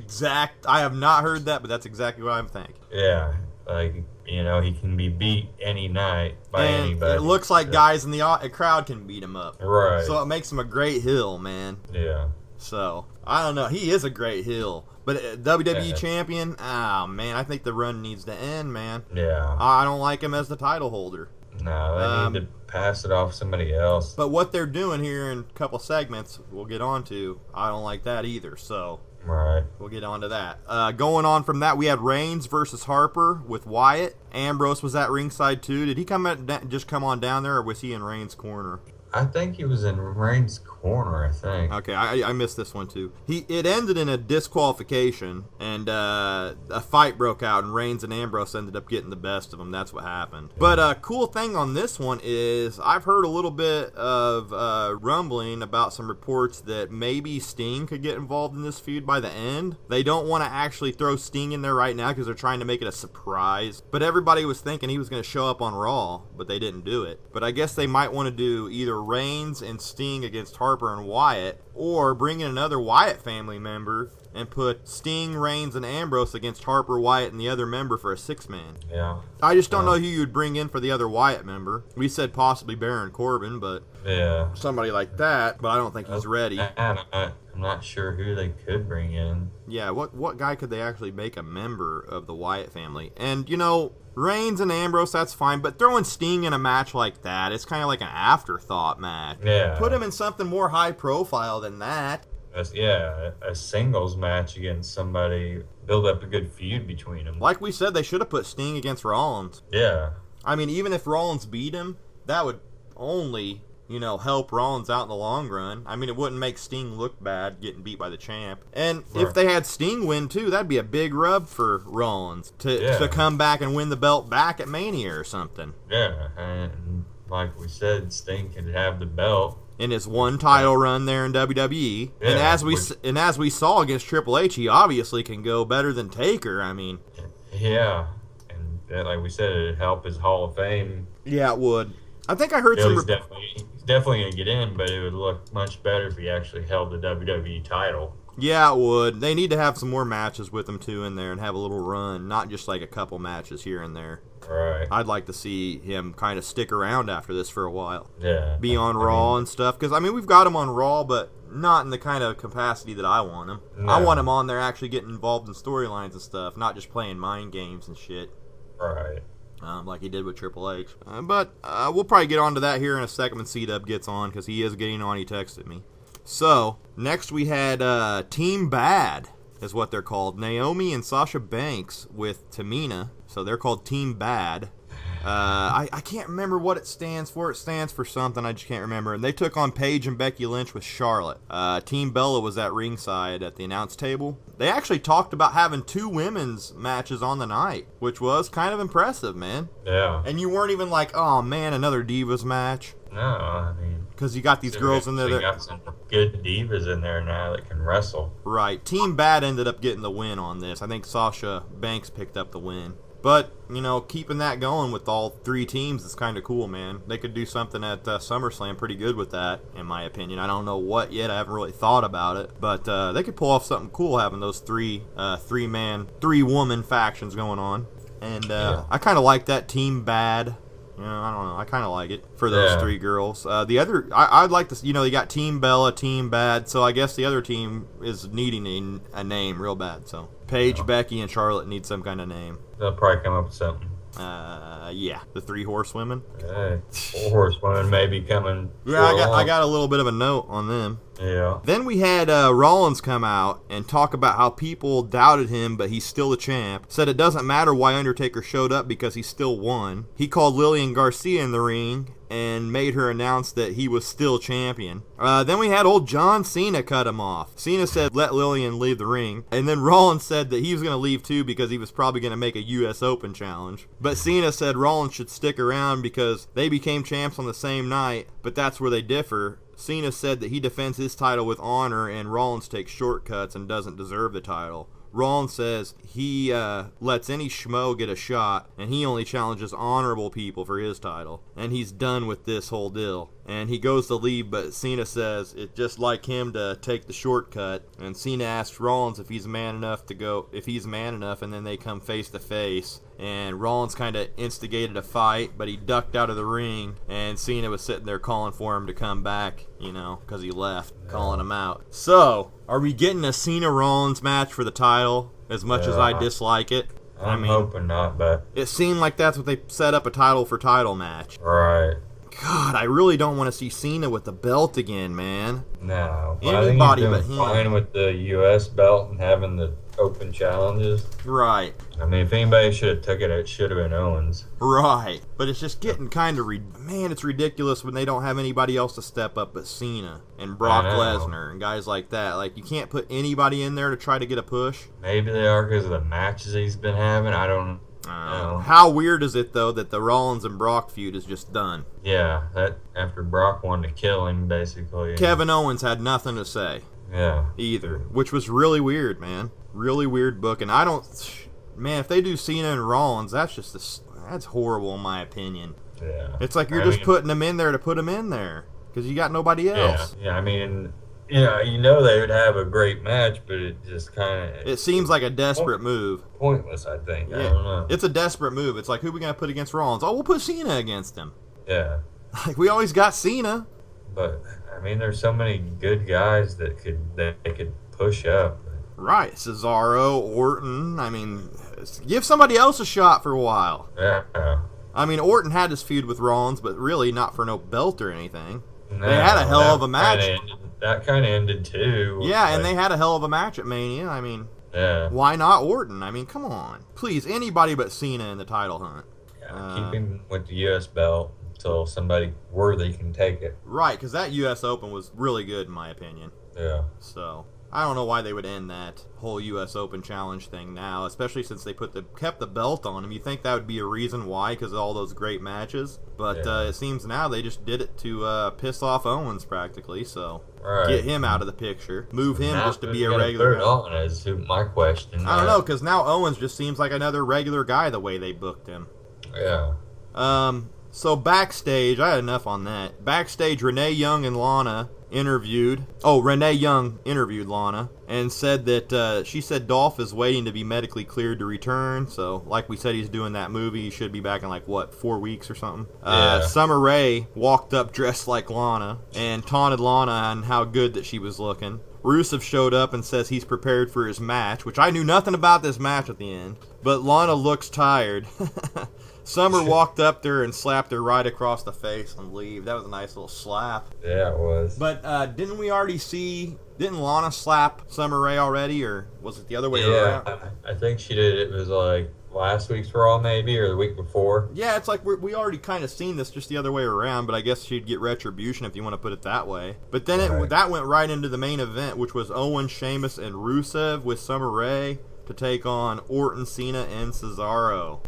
have not heard that, but that's exactly what I'm thinking. Yeah, like, you know, he can be beat any night by anybody. It looks like guys in the crowd can beat him up. Right. So it makes him a great heel, man. Yeah. So, I don't know. He is a great heel. But WWE champion, man, I think the run needs to end, man. Yeah. I don't like him as the title holder. No, they need to pass it off to somebody else. But what they're doing here in a couple segments, we'll get on to, I don't like that either, so right. We'll get on to that. Going on from that, we had Reigns versus Harper with Wyatt. Ambrose was at ringside too. Did he come on down there, or was he in Reigns' corner? I think he was in Reigns' corner, I think. Okay, I missed this one too. It ended in a disqualification, and a fight broke out, and Reigns and Ambrose ended up getting the best of them. That's what happened. But a cool thing on this one is I've heard a little bit of rumbling about some reports that maybe Sting could get involved in this feud by the end. They don't want to actually throw Sting in there right now because they're trying to make it a surprise. But everybody was thinking he was going to show up on Raw, but they didn't do it. But I guess they might want to do either Reigns and Sting against Harper and Wyatt, or bring in another Wyatt family member and put Sting, Reigns, and Ambrose against Harper, Wyatt, and the other member for a 6-man. Yeah. I just don't know who you'd bring in for the other Wyatt member. We said possibly Baron Corbin, but somebody like that, but I don't think he's ready. I'm not sure who they could bring in. Yeah, what guy could they actually make a member of the Wyatt family? And, you know, Reigns and Ambrose, that's fine, but throwing Sting in a match like that, it's kind of like an afterthought match. Yeah. Put him in something more high profile than that. A singles match against somebody, build up a good feud between them. Like we said, they should have put Sting against Rollins. Yeah. I mean, even if Rollins beat him, that would only, you know, help Rollins out in the long run. I mean, it wouldn't make Sting look bad getting beat by the champ. And if they had Sting win, too, that'd be a big rub for Rollins to come back and win the belt back at Mania or something. Yeah, and like we said, Sting could have the belt. in his one title run there in WWE. Yeah, and as we saw against Triple H, he obviously can go better than Taker. I mean, yeah, and like we said, it'd help his Hall of Fame. Yeah, it would. I think I heard He's definitely gonna get in, but it would look much better if he actually held the WWE title. Yeah, it would. They need to have some more matches with him, too, in there and have a little run, not just like a couple matches here and there. Right. I'd like to see him kind of stick around after this for a while. Yeah. Be on Raw and stuff. Because, I mean, we've got him on Raw, but not in the kind of capacity that I want him. No. I want him on there actually getting involved in storylines and stuff, not just playing mind games and shit. Right. Like he did with Triple H. But we'll probably get onto that here in a second when Cdub gets on, because he is getting on. He texted me. So, next we had Team Bad, is what they're called. Naomi and Sasha Banks with Tamina. So they're called Team Bad. I can't remember what it stands for. It stands for something. I just can't remember. And they took on Paige and Becky Lynch with Charlotte. Team Bella was at ringside at the announce table. They actually talked about having 2 women's matches on the night, which was kind of impressive, man. Yeah. And you weren't even like, oh, man, another Divas match. No, I mean... Because you got these girls in there that... You got some good divas in there now that can wrestle. Right. Team Bad ended up getting the win on this. I think Sasha Banks picked up the win. But, you know, keeping that going with all 3 teams is kind of cool, man. They could do something at SummerSlam pretty good with that, in my opinion. I don't know what yet. I haven't really thought about it. But they could pull off something cool having those 3-woman factions going on. And I kind of like that Team Bad. You know, I don't know. I kind of like it for those 3 girls. The other, I'd like to, you know, you got Team Bella, Team Bad. So I guess the other team is needing a name real bad. So Paige, Becky, and Charlotte need some kind of name. They'll probably come up with something. Yeah, the 3 horsewomen. Hey, 4 horsewomen may be coming. Yeah, I got a little bit of a note on them. Yeah. Then we had Rollins come out and talk about how people doubted him, but he's still the champ. Said it doesn't matter why Undertaker showed up because he still won. He called Lillian Garcia in the ring and made her announce that he was still champion. Then we had old John Cena cut him off. Cena said, let Lillian leave the ring. And then Rollins said that he was going to leave too because he was probably going to make a U.S. Open challenge. But Cena said Rollins should stick around because they became champs on the same night, but that's where they differ. Cena said that he defends his title with honor and Rollins takes shortcuts and doesn't deserve the title. Rollins says he lets any schmo get a shot, and he only challenges honorable people for his title. And he's done with this whole deal. And he goes to leave, but Cena says it's just like him to take the shortcut. And Cena asks Rollins if he's man enough, and then they come face to face. And Rollins kind of instigated a fight, but he ducked out of the ring, and Cena was sitting there calling for him to come back, you know, because he left, calling him out. So, are we getting a Cena-Rollins match for the title, as much as I dislike it? I'm hoping not, but... It seemed like that's what they set up, a title-for-title match. Right. God, I really don't want to see Cena with the belt again, man. No. Anybody but him. Fine with the U.S. belt and having the open challenges. Right. I mean, if anybody should have took it, it should have been Owens. Right. But it's just getting kind of... Man, it's ridiculous when they don't have anybody else to step up but Cena and Brock Lesnar and guys like that. Like, you can't put anybody in there to try to get a push. Maybe they are because of the matches he's been having. I don't know. How weird is it, though, that the Rollins and Brock feud is just done? Yeah, that after Brock wanted to kill him, basically. Kevin Owens had nothing to say. Yeah. Either. Which was really weird, man. Really weird booking. I don't... Man, if they do Cena and Rollins, that's horrible in my opinion. Yeah. It's like you're just putting them in there to put them in there. Because you got nobody else. Yeah, I mean... Yeah, you know they would have a great match, but it just kind of... It seems like a desperate move. Pointless, I think. Yeah. I don't know. It's a desperate move. It's like, who are we going to put against Rollins? Oh, we'll put Cena against him. Yeah. Like, we always got Cena. But, I mean, there's so many good guys that they could push up. Right. Cesaro, Orton. I mean, give somebody else a shot for a while. Yeah. I mean, Orton had his feud with Rollins, but really not for no belt or anything. No, they had a hell of a match. That kind of ended too. Yeah, and they had a hell of a match at Mania. I mean, why not Orton? I mean, come on. Please, anybody but Cena in the title hunt. Yeah, keep him with the U.S. belt until somebody worthy can take it. Right, because that U.S. Open was really good in my opinion. Yeah. So, I don't know why they would end that whole U.S. Open Challenge thing now, especially since they kept the belt on him. You think that would be a reason why, because of all those great matches. But it seems now they just did it to piss off Owens practically, so get him out of the picture. Move him just to be a regular guy. Is my question. I don't know, because now Owens just seems like another regular guy the way they booked him. Yeah. So backstage, I had enough on that. Backstage, Renee Young and Lana interviewed. Oh, Renee Young interviewed Lana and said that she said Dolph is waiting to be medically cleared to return. So, like we said, he's doing that movie. He should be back in 4 weeks or something. Summer Rae walked up dressed like Lana and taunted Lana on how good that she was looking. Rusev showed up and says he's prepared for his match, which I knew nothing about this match at the end. But Lana looks tired. Summer walked up there and slapped her right across the face on leave. That was a nice little slap. Yeah, it was. But didn't Lana slap Summer Rae already, or was it the other way around? Yeah, I think she did. It was last week's Raw maybe, or the week before. Yeah, it's like we already kind of seen this just the other way around, but I guess she'd get retribution if you want to put it that way. But then that went right into the main event, which was Owens, Sheamus, and Rusev with Summer Rae to take on Orton, Cena, and Cesaro.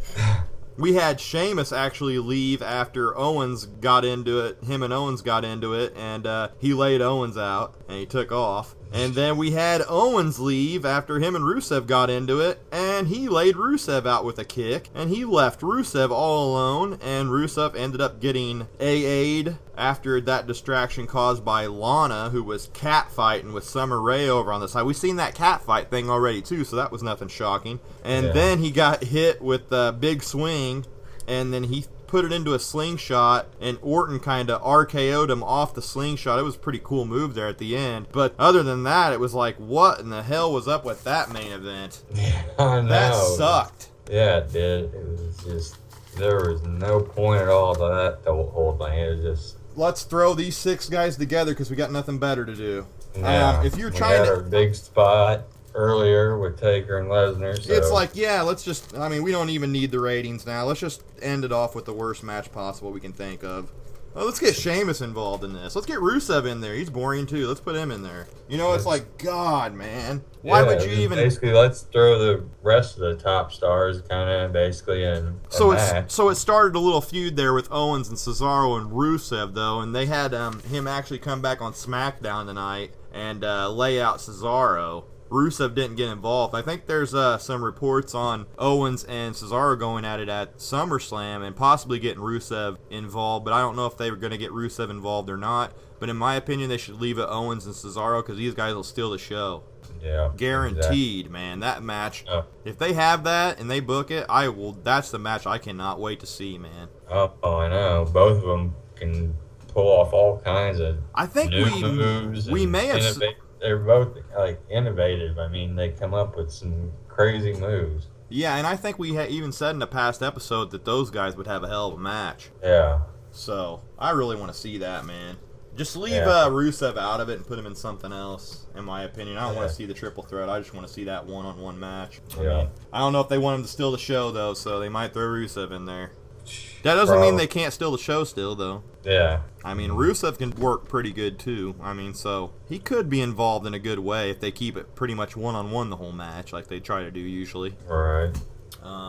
We had Sheamus actually leave after Owens got into it. Him and Owens got into it, and he laid Owens out, and he took off. And then we had Owens leave after him and Rusev got into it, and he laid Rusev out with a kick, and he left Rusev all alone, and Rusev ended up getting AA'd after that distraction caused by Lana, who was catfighting with Summer Rae over on the side. We've seen that catfight thing already, too, so that was nothing shocking. And then he got hit with a big swing, and then he put it into a slingshot, and Orton kind of RKO'd him off the slingshot. It was a pretty cool move there at the end. But other than that, it was like, what in the hell was up with that main event? Yeah, I know. That sucked. Yeah, it did. It was just, there was no point at all to that whole thing. It was just... Let's throw these 6 guys together because we got nothing better to do. Yeah, if you're trying to... our big spot earlier with Taker and Lesnar. So. It's like, let's just... I mean, we don't even need the ratings now. Let's just end it off with the worst match possible we can think of. Well, let's get Sheamus involved in this. Let's get Rusev in there. He's boring, too. Let's put him in there. It's like, God, man. Why would you even... Basically, let's throw the rest of the top stars kind of basically in match. So it started a little feud there with Owens and Cesaro and Rusev, though, and they had him actually come back on SmackDown tonight and lay out Cesaro. Rusev didn't get involved. I think there's some reports on Owens and Cesaro going at it at SummerSlam and possibly getting Rusev involved, but I don't know if they were going to get Rusev involved or not. But in my opinion, they should leave it Owens and Cesaro because these guys will steal the show. Yeah, guaranteed, exactly. Man. That match, if they have that and they book it, that's the match I cannot wait to see, man. Oh, I know. Both of them can pull off all kinds of moves. We may have... They're both innovative. I mean, they come up with some crazy moves. Yeah, and I think we even said in a past episode that those guys would have a hell of a match. Yeah. So I really want to see that, man. Just leave Rusev out of it and put him in something else. In my opinion, I don't want to see the triple threat. I just want to see that one-on-one match. I don't know if they want him to steal the show though, so they might throw Rusev in there. That doesn't mean they can't steal the show still, though. Yeah. I mean, Rusev can work pretty good, too. I mean, so he could be involved in a good way if they keep it pretty much one-on-one the whole match, like they try to do usually. Right.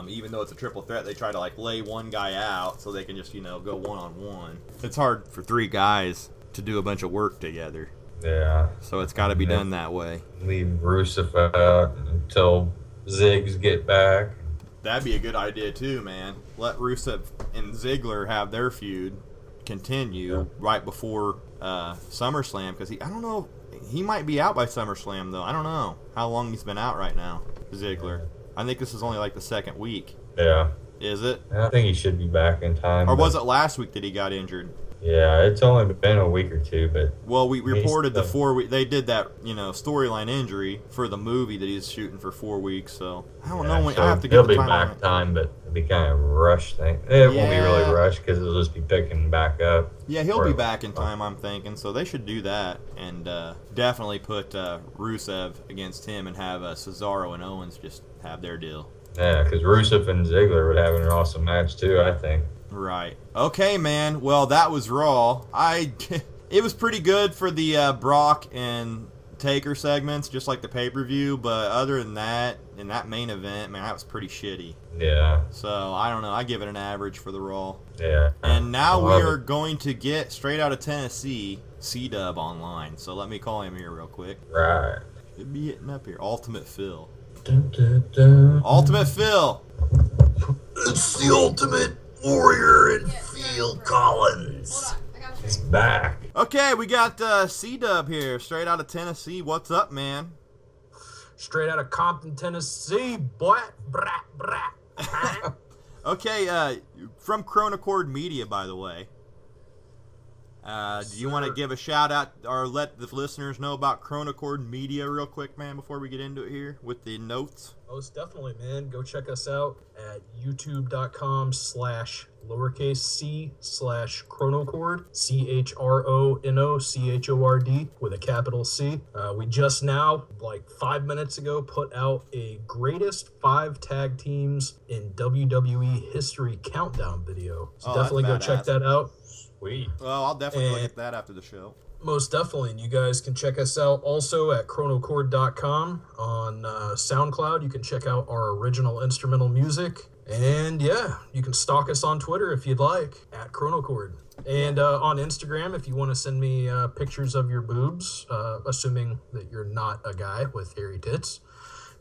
Even though it's a triple threat, they try to, lay one guy out so they can just, go one-on-one. It's hard for 3 guys to do a bunch of work together. Yeah. So it's got to be done that way. Leave Rusev out until Ziggs get back. That'd be a good idea, too, man. Let Rusev and Ziggler have their feud continue right before SummerSlam, because I don't know, he might be out by SummerSlam, though. I don't know how long he's been out right now, Ziggler. I think this is only the 2nd week. Yeah. Is it? I think he should be back in time. Or was it last week that he got injured? Yeah, it's only been a week or 2, but... Well, we reported the 4 week. They did that, storyline injury for the movie that he's shooting for 4 weeks, so... I don't know when... So I have to get the time. He'll be back time, but it'll be kind of a rush thing. It won't be really rushed, because it'll just be picking back up. Yeah, he'll be back in time, I'm thinking, so they should do that, and definitely put Rusev against him and have Cesaro and Owens just have their deal. Yeah, because Rusev and Ziggler would have an awesome match, too, I think. Right. Okay, man. Well, that was Raw. It was pretty good for the Brock and Taker segments, just like the pay-per-view, but other than that, in that main event, man, that was pretty shitty. Yeah. So, I don't know. I give it an average for the Raw. Yeah. And now we are going to get, straight out of Tennessee, Cdub online. So let me call him here real quick. Right. Should be hitting up here. Ultimate Phil. Dun, dun, dun. Ultimate Phil. It's the Ultimate Warrior and Phil Collins. He's back. Okay, we got Cdub here, straight out of Tennessee. What's up, man? Straight out of Compton, Tennessee, boy. Brat, brat. Okay, from Chronochord Media, by the way. Do you want to give a shout out or let the listeners know about Chronochord Media real quick, man, before we get into it here with the notes? Most definitely, man. Go check us out at youtube.com/lowercase c/chronochord, CHRONOCHORD with a capital C. We just now, like 5 minutes ago, put out a greatest 5 tag teams in WWE history countdown video. So definitely go check that out. Sweet. Well, I'll definitely look at that after the show. Most definitely. And you guys can check us out also at chronochord.com on SoundCloud. You can check out our original instrumental music. And yeah, you can stalk us on Twitter if you'd like, at Chronochord. And on Instagram, if you want to send me pictures of your boobs, assuming that you're not a guy with hairy tits,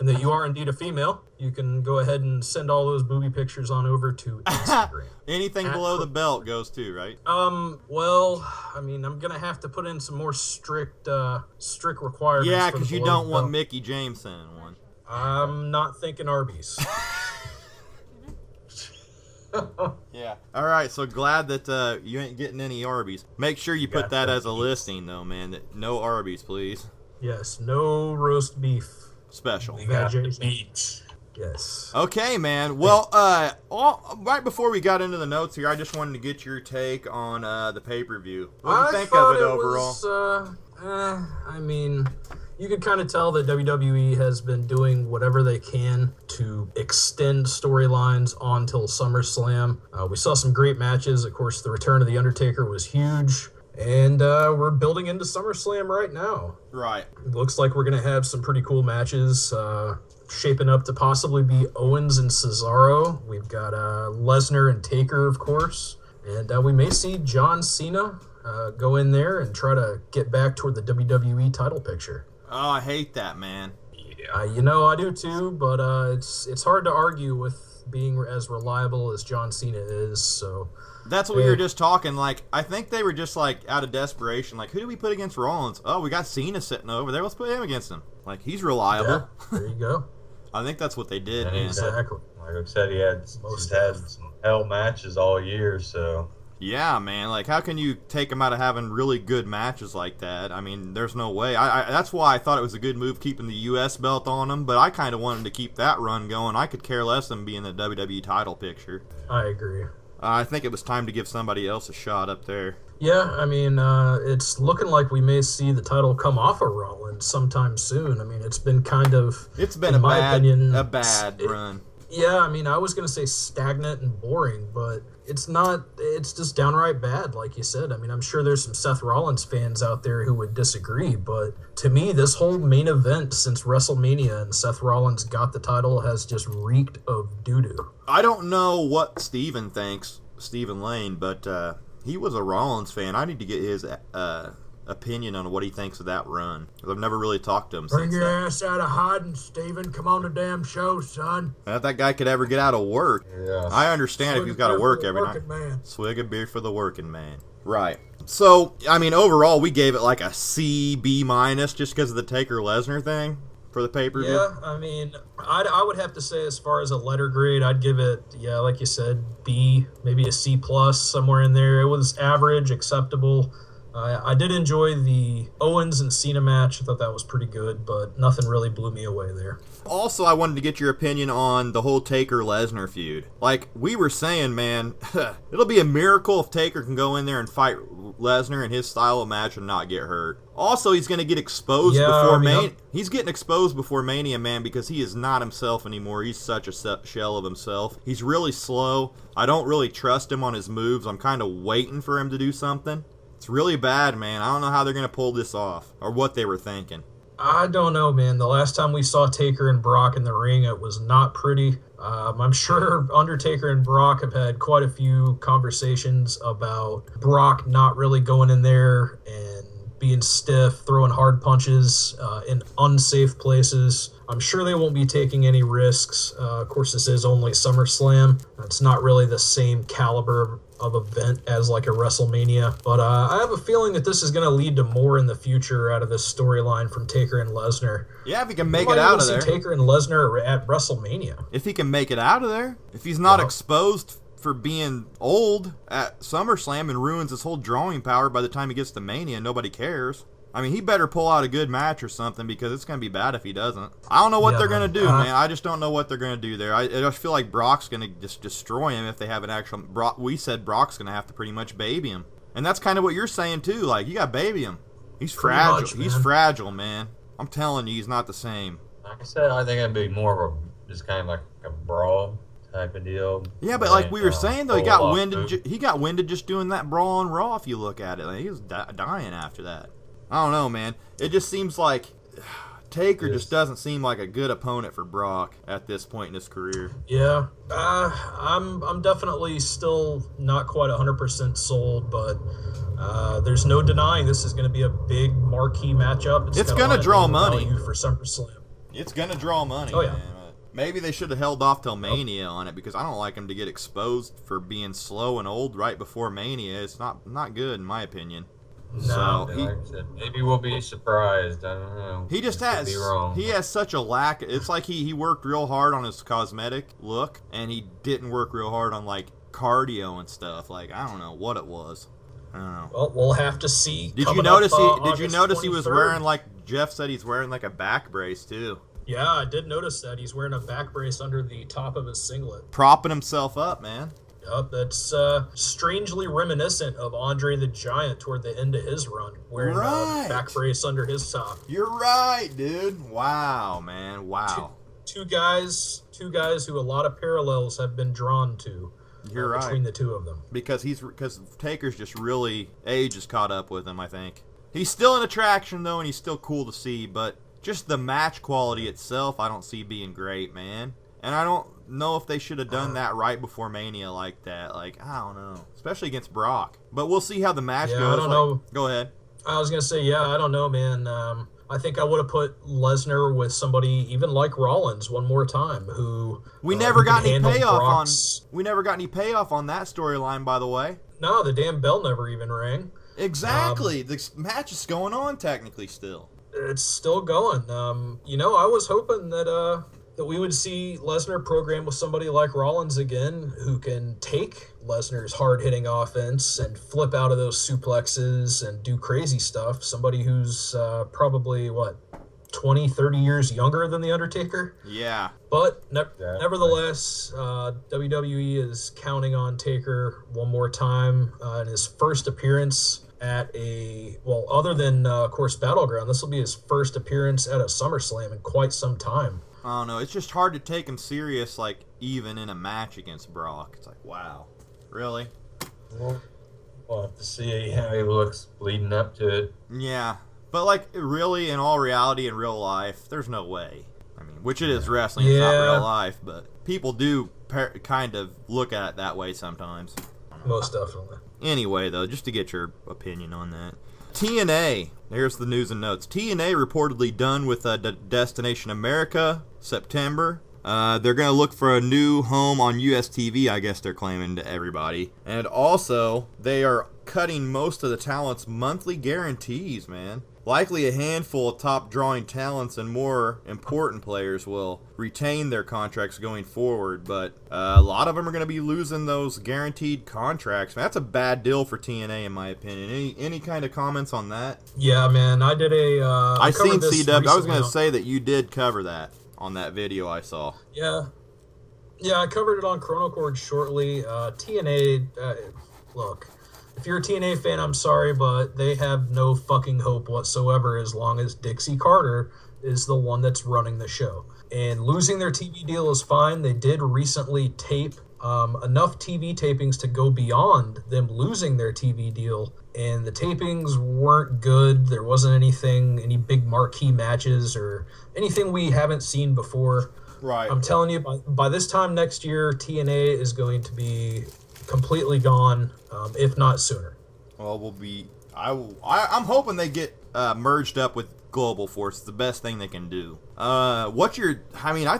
and that you are indeed a female, you can go ahead and send all those booby pictures on over to Instagram. Anything below the belt goes too, right? Well, I mean, I'm gonna have to put in some more strict requirements. Yeah, because you don't want Mickey James sending one. I'm not thinking Arby's. Yeah. All right, so glad that you ain't getting any Arby's. Make sure you put that as a listing, though, man. That no Arby's, please. Yes, no roast beef. Special. We got the meat. Yes. Okay, man. Well, right before we got into the notes here, I just wanted to get your take on the pay-per-view. What do you think of it overall? I mean, you could kind of tell that WWE has been doing whatever they can to extend storylines on till SummerSlam. We saw some great matches. Of course, the return of The Undertaker was huge. And we're building into SummerSlam right now. Right. It looks like we're going to have some pretty cool matches shaping up to possibly be Owens and Cesaro. We've got Lesnar and Taker, of course. And we may see John Cena go in there and try to get back toward the WWE title picture. Oh, I hate that, man. Yeah. I do too, but it's hard to argue with being as reliable as John Cena is, so... That's what we were just talking. Like, I think they were just like out of desperation. Like, who do we put against Rollins? Oh, we got Cena sitting over there. Let's put him against him. Like, he's reliable. Yeah, there you go. I think that's what they did. And man. Exactly. Like I said, he's had some hell matches all year. So yeah, man. Like, how can you take him out of having really good matches like that? I mean, there's no way. That's why I thought it was a good move keeping the U.S. belt on him. But I kind of wanted to keep that run going. I could care less than being the WWE title picture. I agree. I think it was time to give somebody else a shot up there. Yeah, I mean, it's looking like we may see the title come off of Rollins sometime soon. I mean, it's been kind of... It's been, in my opinion, a bad run. Yeah, I mean, I was going to say stagnant and boring, but it's not. It's just downright bad, like you said. I mean, I'm sure there's some Seth Rollins fans out there who would disagree, but to me, this whole main event since WrestleMania and Seth Rollins got the title has just reeked of doo-doo. I don't know what Steven thinks, Steven Lane, but he was a Rollins fan. I need to get his opinion on what he thinks of that run. I've never really talked to him Bring since your that. ass out of hiding, Steven. Come on the damn show, son. If that guy could ever get out of work, yeah. I understand if he's got to work every night. Man. Swig a beer for the working man. Right. So, I mean, overall, we gave it like a C, B minus just because of the Taker-Lesnar thing for the pay-per-view. Yeah, I mean, I would have to say as far as a letter grade, I'd give it, yeah, like you said, B, maybe a C+, somewhere in there. It was average, acceptable. I did enjoy the Owens and Cena match. I thought that was pretty good, but nothing really blew me away there. Also, I wanted to get your opinion on the whole Taker-Lesnar feud. Like, we were saying, man, it'll be a miracle if Taker can go in there and fight Lesnar in his style of match and not get hurt. Also, he's going to get exposed before Mania. He's getting exposed before Mania, man, because he is not himself anymore. He's such a shell of himself. He's really slow. I don't really trust him on his moves. I'm kind of waiting for him to do something. It's really bad, man. I don't know how they're going to pull this off or what they were thinking. I don't know, man. The last time we saw Taker and Brock in the ring, it was not pretty. I'm sure Undertaker and Brock have had quite a few conversations about Brock not really going in there and being stiff, throwing hard punches in unsafe places. I'm sure they won't be taking any risks. Of course, this is only SummerSlam. It's not really the same caliber of event as like a WrestleMania. But I have a feeling that this is going to lead to more in the future out of this storyline from Taker and Lesnar. Yeah, if he can make it out of there. Taker and Lesnar at WrestleMania. If he can make it out of there. If he's not exposed for being old at SummerSlam and ruins his whole drawing power by the time he gets to Mania, nobody cares. I mean, he better pull out a good match or something, because it's going to be bad if he doesn't. I don't know what they're going to do, man. I just don't know what they're going to do there. I just feel like Brock's going to just destroy him if they have an actual... we said Brock's going to have to pretty much baby him. And that's kind of what you're saying, too. Like, you got to baby him. He's fragile. He's fragile, man. I'm telling you, he's not the same. Like I said, I think it'd be more of a... just kind of like a brawl type of deal. Yeah, but like we were saying, though, he got winded. He got winded just doing that Brawl on Raw, if you look at it. Like, he was dying after that. I don't know, man. It just seems like Taker just doesn't seem like a good opponent for Brock at this point in his career. Yeah, I'm definitely still not quite 100% sold, but there's no denying this is going to be a big marquee matchup. It's going to draw money for SummerSlam. It's going to draw money. Oh yeah. Man. Maybe they should have held off till Mania on it, because I don't like him to get exposed for being slow and old right before Mania. It's not good in my opinion. No, like I said, maybe we'll be surprised. I don't know. He just has. He has such a lack. It's like he worked real hard on his cosmetic look, and he didn't work real hard on like cardio and stuff. Like, I don't know what it was. I don't know. Well, we'll have to see. Did you notice? He was wearing, like Jeff said, he's wearing like a back brace too. Yeah, I did notice that. He's wearing a back brace under the top of his singlet, propping himself up, man. Yep, that's strangely reminiscent of Andre the Giant toward the end of his run, wearing a back brace under his top. You're right, dude. Wow, man. Wow. Two guys who a lot of parallels have been drawn to. You're right. Between the two of them. Because Taker's just really, age has caught up with him, I think. He's still an attraction, though, and he's still cool to see, but just the match quality itself, I don't see being great, man. And I don't know if they should have done that right before Mania like that. Like, I don't know. Especially against Brock. But we'll see how the match goes. I don't know. Go ahead. I was going to say, I don't know, man. I think I would have put Lesnar with somebody even like Rollins one more time, who we never got any payoff on. We never got any payoff on that storyline, by the way. No, the damn bell never even rang. Exactly. The match is going on technically still. It's still going. I was hoping that we would see Lesnar program with somebody like Rollins again, who can take Lesnar's hard-hitting offense and flip out of those suplexes and do crazy stuff. Somebody who's probably, 20, 30 years younger than The Undertaker? Yeah. But nevertheless, WWE is counting on Taker one more time in his first appearance at other than, of course, Battleground. This will be his first appearance at a SummerSlam in quite some time. I don't know. It's just hard to take him serious, like, even in a match against Brock. It's like, wow. Really? We'll have to see how he looks leading up to it. Yeah. But, like, really, in all reality, in real life, there's no way. I mean, which it is wrestling, it's not real life, but people do kind of look at it that way sometimes. Most definitely. Anyway, though, just to get your opinion on that. TNA, here's the news and notes. TNA reportedly done with Destination America, September. They're going to look for a new home on US TV, I guess they're claiming to everybody. And also, they are cutting most of the talent's monthly guarantees, man. Likely a handful of top drawing talents and more important players will retain their contracts going forward, but a lot of them are going to be losing those guaranteed contracts. Man, that's a bad deal for TNA, in my opinion. Any kind of comments on that? Yeah, man, I did I seen Cdub. I was going to say that you did cover that on that video I saw. Yeah, I covered it on Chronochord shortly. TNA, look. If you're a TNA fan, I'm sorry, but they have no fucking hope whatsoever as long as Dixie Carter is the one that's running the show. And losing their TV deal is fine. They did recently tape enough TV tapings to go beyond them losing their TV deal, and the tapings weren't good. There wasn't any big marquee matches or anything we haven't seen before. Right. I'm telling you, by this time next year, TNA is going to be completely gone, if not sooner. Well, I'm hoping they get merged up with Global Force. It's the best thing they can do. I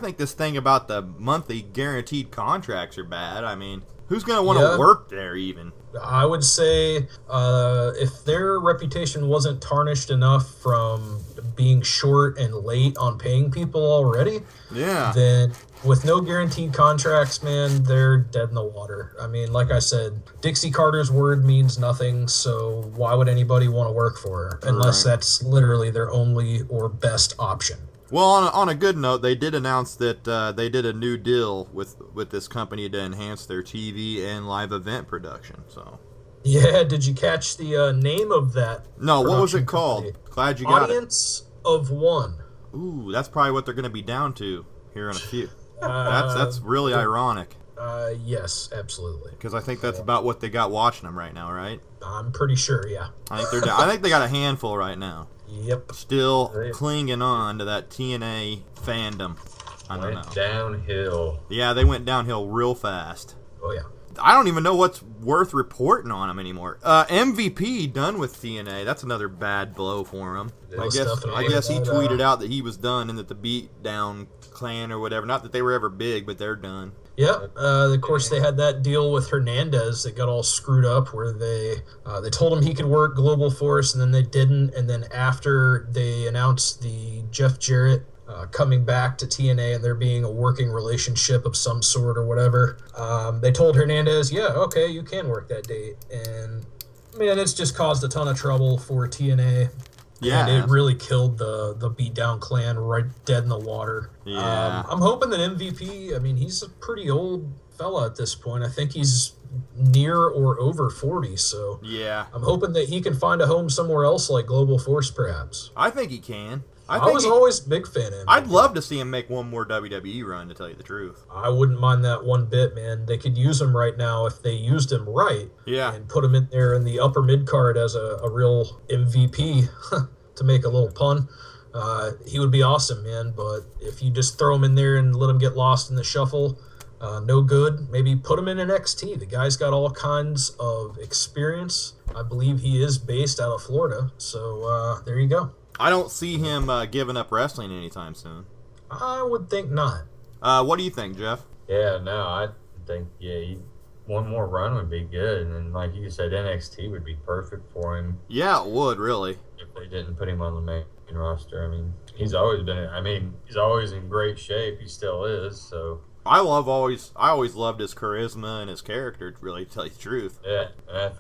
think this thing about the monthly guaranteed contracts are bad. I mean, who's going to want to work there even? I would say if their reputation wasn't tarnished enough from being short and late on paying people already, then with no guaranteed contracts, man, they're dead in the water. I mean, like I said, Dixie Carter's word means nothing, so why would anybody want to work for her unless that's literally their only or best option? Well, on a good note, they did announce that they did a new deal with this company to enhance their TV and live event production. So, yeah, did you catch the name of that? No, what was it called? Company? Glad you got Audience of One. Ooh, that's probably what they're going to be down to here in a few. That's really ironic. Yes, absolutely. Because I think that's about what they got watching them right now, right? I'm pretty sure, yeah. I think they got a handful right now. Yep. Still clinging on to that TNA fandom. I don't know. Downhill. Yeah, they went downhill real fast. Oh, yeah. I don't even know what's worth reporting on them anymore. MVP done with TNA. That's another bad blow for him. I guess he tweeted out that he was done and that the Beatdown Clan or whatever, not that they were ever big, but they're done. Yep. Of course, they had that deal with Hernandez that got all screwed up where they told him he could work Global Force, and then they didn't. And then after they announced the Jeff Jarrett coming back to TNA and there being a working relationship of some sort or whatever, they told Hernandez, yeah, okay, you can work that date. And, man, it's just caused a ton of trouble for TNA. Yeah, and it really killed the Beatdown Clan right dead in the water. Yeah. I'm hoping that MVP, I mean, he's a pretty old fella at this point. I think he's near or over 40, so yeah, I'm hoping that he can find a home somewhere else like Global Force, perhaps. I think he can. I was always a big fan of him. I'd love to see him make one more WWE run, to tell you the truth. I wouldn't mind that one bit, man. They could use him right now if they used him right. Yeah. And put him in there in the upper mid-card as a real MVP, to make a little pun. He would be awesome, man. But if you just throw him in there and let him get lost in the shuffle, no good. Maybe put him in NXT. The guy's got all kinds of experience. I believe he is based out of Florida. So there you go. I don't see him giving up wrestling anytime soon. I would think not. What do you think, Jeff? Yeah, no, I think, one more run would be good. And then, like you said, NXT would be perfect for him. Yeah, it would, really. If they didn't put him on the main roster. I mean, he's always in great shape. He still is, so. I always loved his charisma and his character, to really tell you the truth. Yeah, and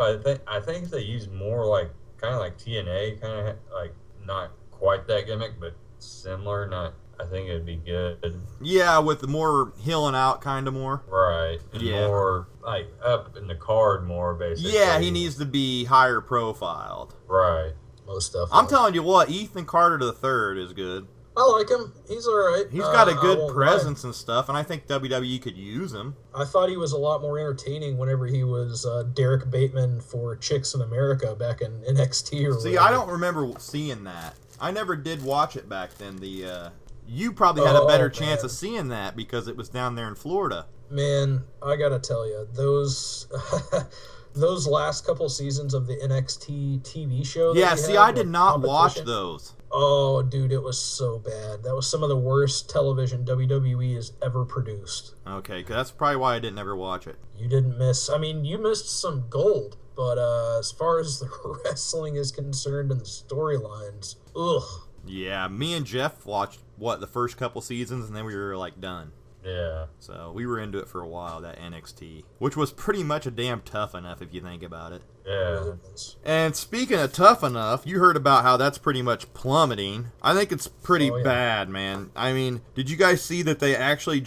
I think if they use more kind of like TNA, kind of like not quite that gimmick, but similar. I think it'd be good. Yeah, with the more healing out, kind of more. Right. And more up in the card more, basically. Yeah, he needs to be higher profiled. Right. Most definitely. I'm telling you what, Ethan Carter III is good. I like him. He's all right. He's got a good presence and stuff, and I think WWE could use him. I thought he was a lot more entertaining whenever he was Derek Bateman for Chicks in America back in NXT or See, I don't remember seeing that. I never did watch it back then. You probably had a better chance of seeing that because it was down there in Florida. Man, I gotta tell you, those last couple seasons of the NXT TV show. Yeah, see, I did not watch those. Oh, dude, it was so bad. That was some of the worst television WWE has ever produced. Okay, that's probably why I didn't ever watch it. You didn't miss. I mean, you missed some gold, but as far as the wrestling is concerned and the storylines, ugh. Yeah, me and Jeff watched, the first couple seasons, and then we were, done. Yeah. So we were into it for a while, that NXT, which was pretty much a damn Tough Enough if you think about it. Yeah. And speaking of Tough Enough, you heard about how that's pretty much plummeting. I think it's pretty bad, man. I mean, did you guys see that they actually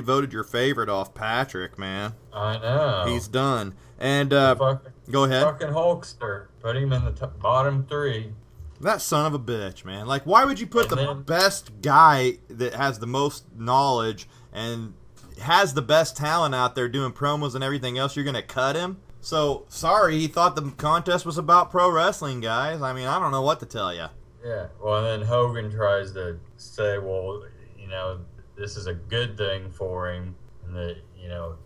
voted your favorite off, Patrick, man? I know. He's done. And, go ahead. Fucking Hulkster. Put him in the bottom 3. That son of a bitch, man. Why would you put the best guy that has the most knowledge and has the best talent out there doing promos and everything else, you're going to cut him? So, sorry, he thought the contest was about pro wrestling, guys. I mean, I don't know what to tell you. Yeah, well, then Hogan tries to say, well, you know, this is a good thing for him. And that, you know,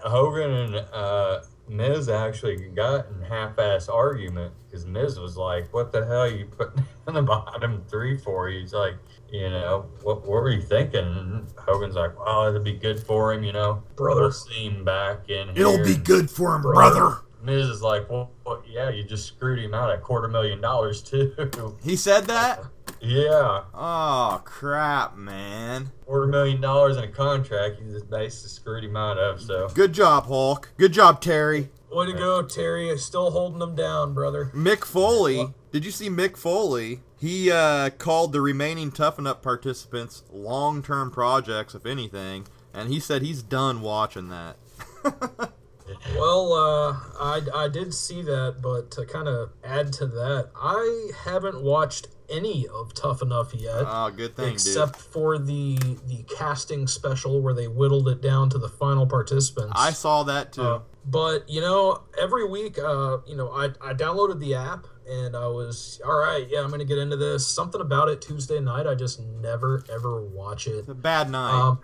Hogan and Miz actually got in half-ass argument because Miz was like, what the hell are you putting in the bottom 3 for? He's like, you know, what were you thinking? And Hogan's like, well, it'll be good for him, you know. Brother. We'll see him back in here. It'll be good for him, brother. Miz is like, well, yeah, you just screwed him out of $250,000 too. He said that? Yeah. Oh, crap, man. $250,000 in a contract he just basically screwed him out of, so. Good job, Hulk. Good job, Terry. Way to go, Terry. Still holding them down, brother. Mick Foley. Did you see Mick Foley? He called the remaining Toughen Up participants long-term projects, if anything, and he said he's done watching that. Well, I did see that, but to kind of add to that, I haven't watched any of Tough Enough yet. Oh, good thing, except for the casting special where they whittled it down to the final participants. I saw that too. But, you know, every week, you know, I downloaded the app and I was, all right, yeah, I'm going to get into this. Something about it Tuesday night, I just never, ever watch it. It's a bad night.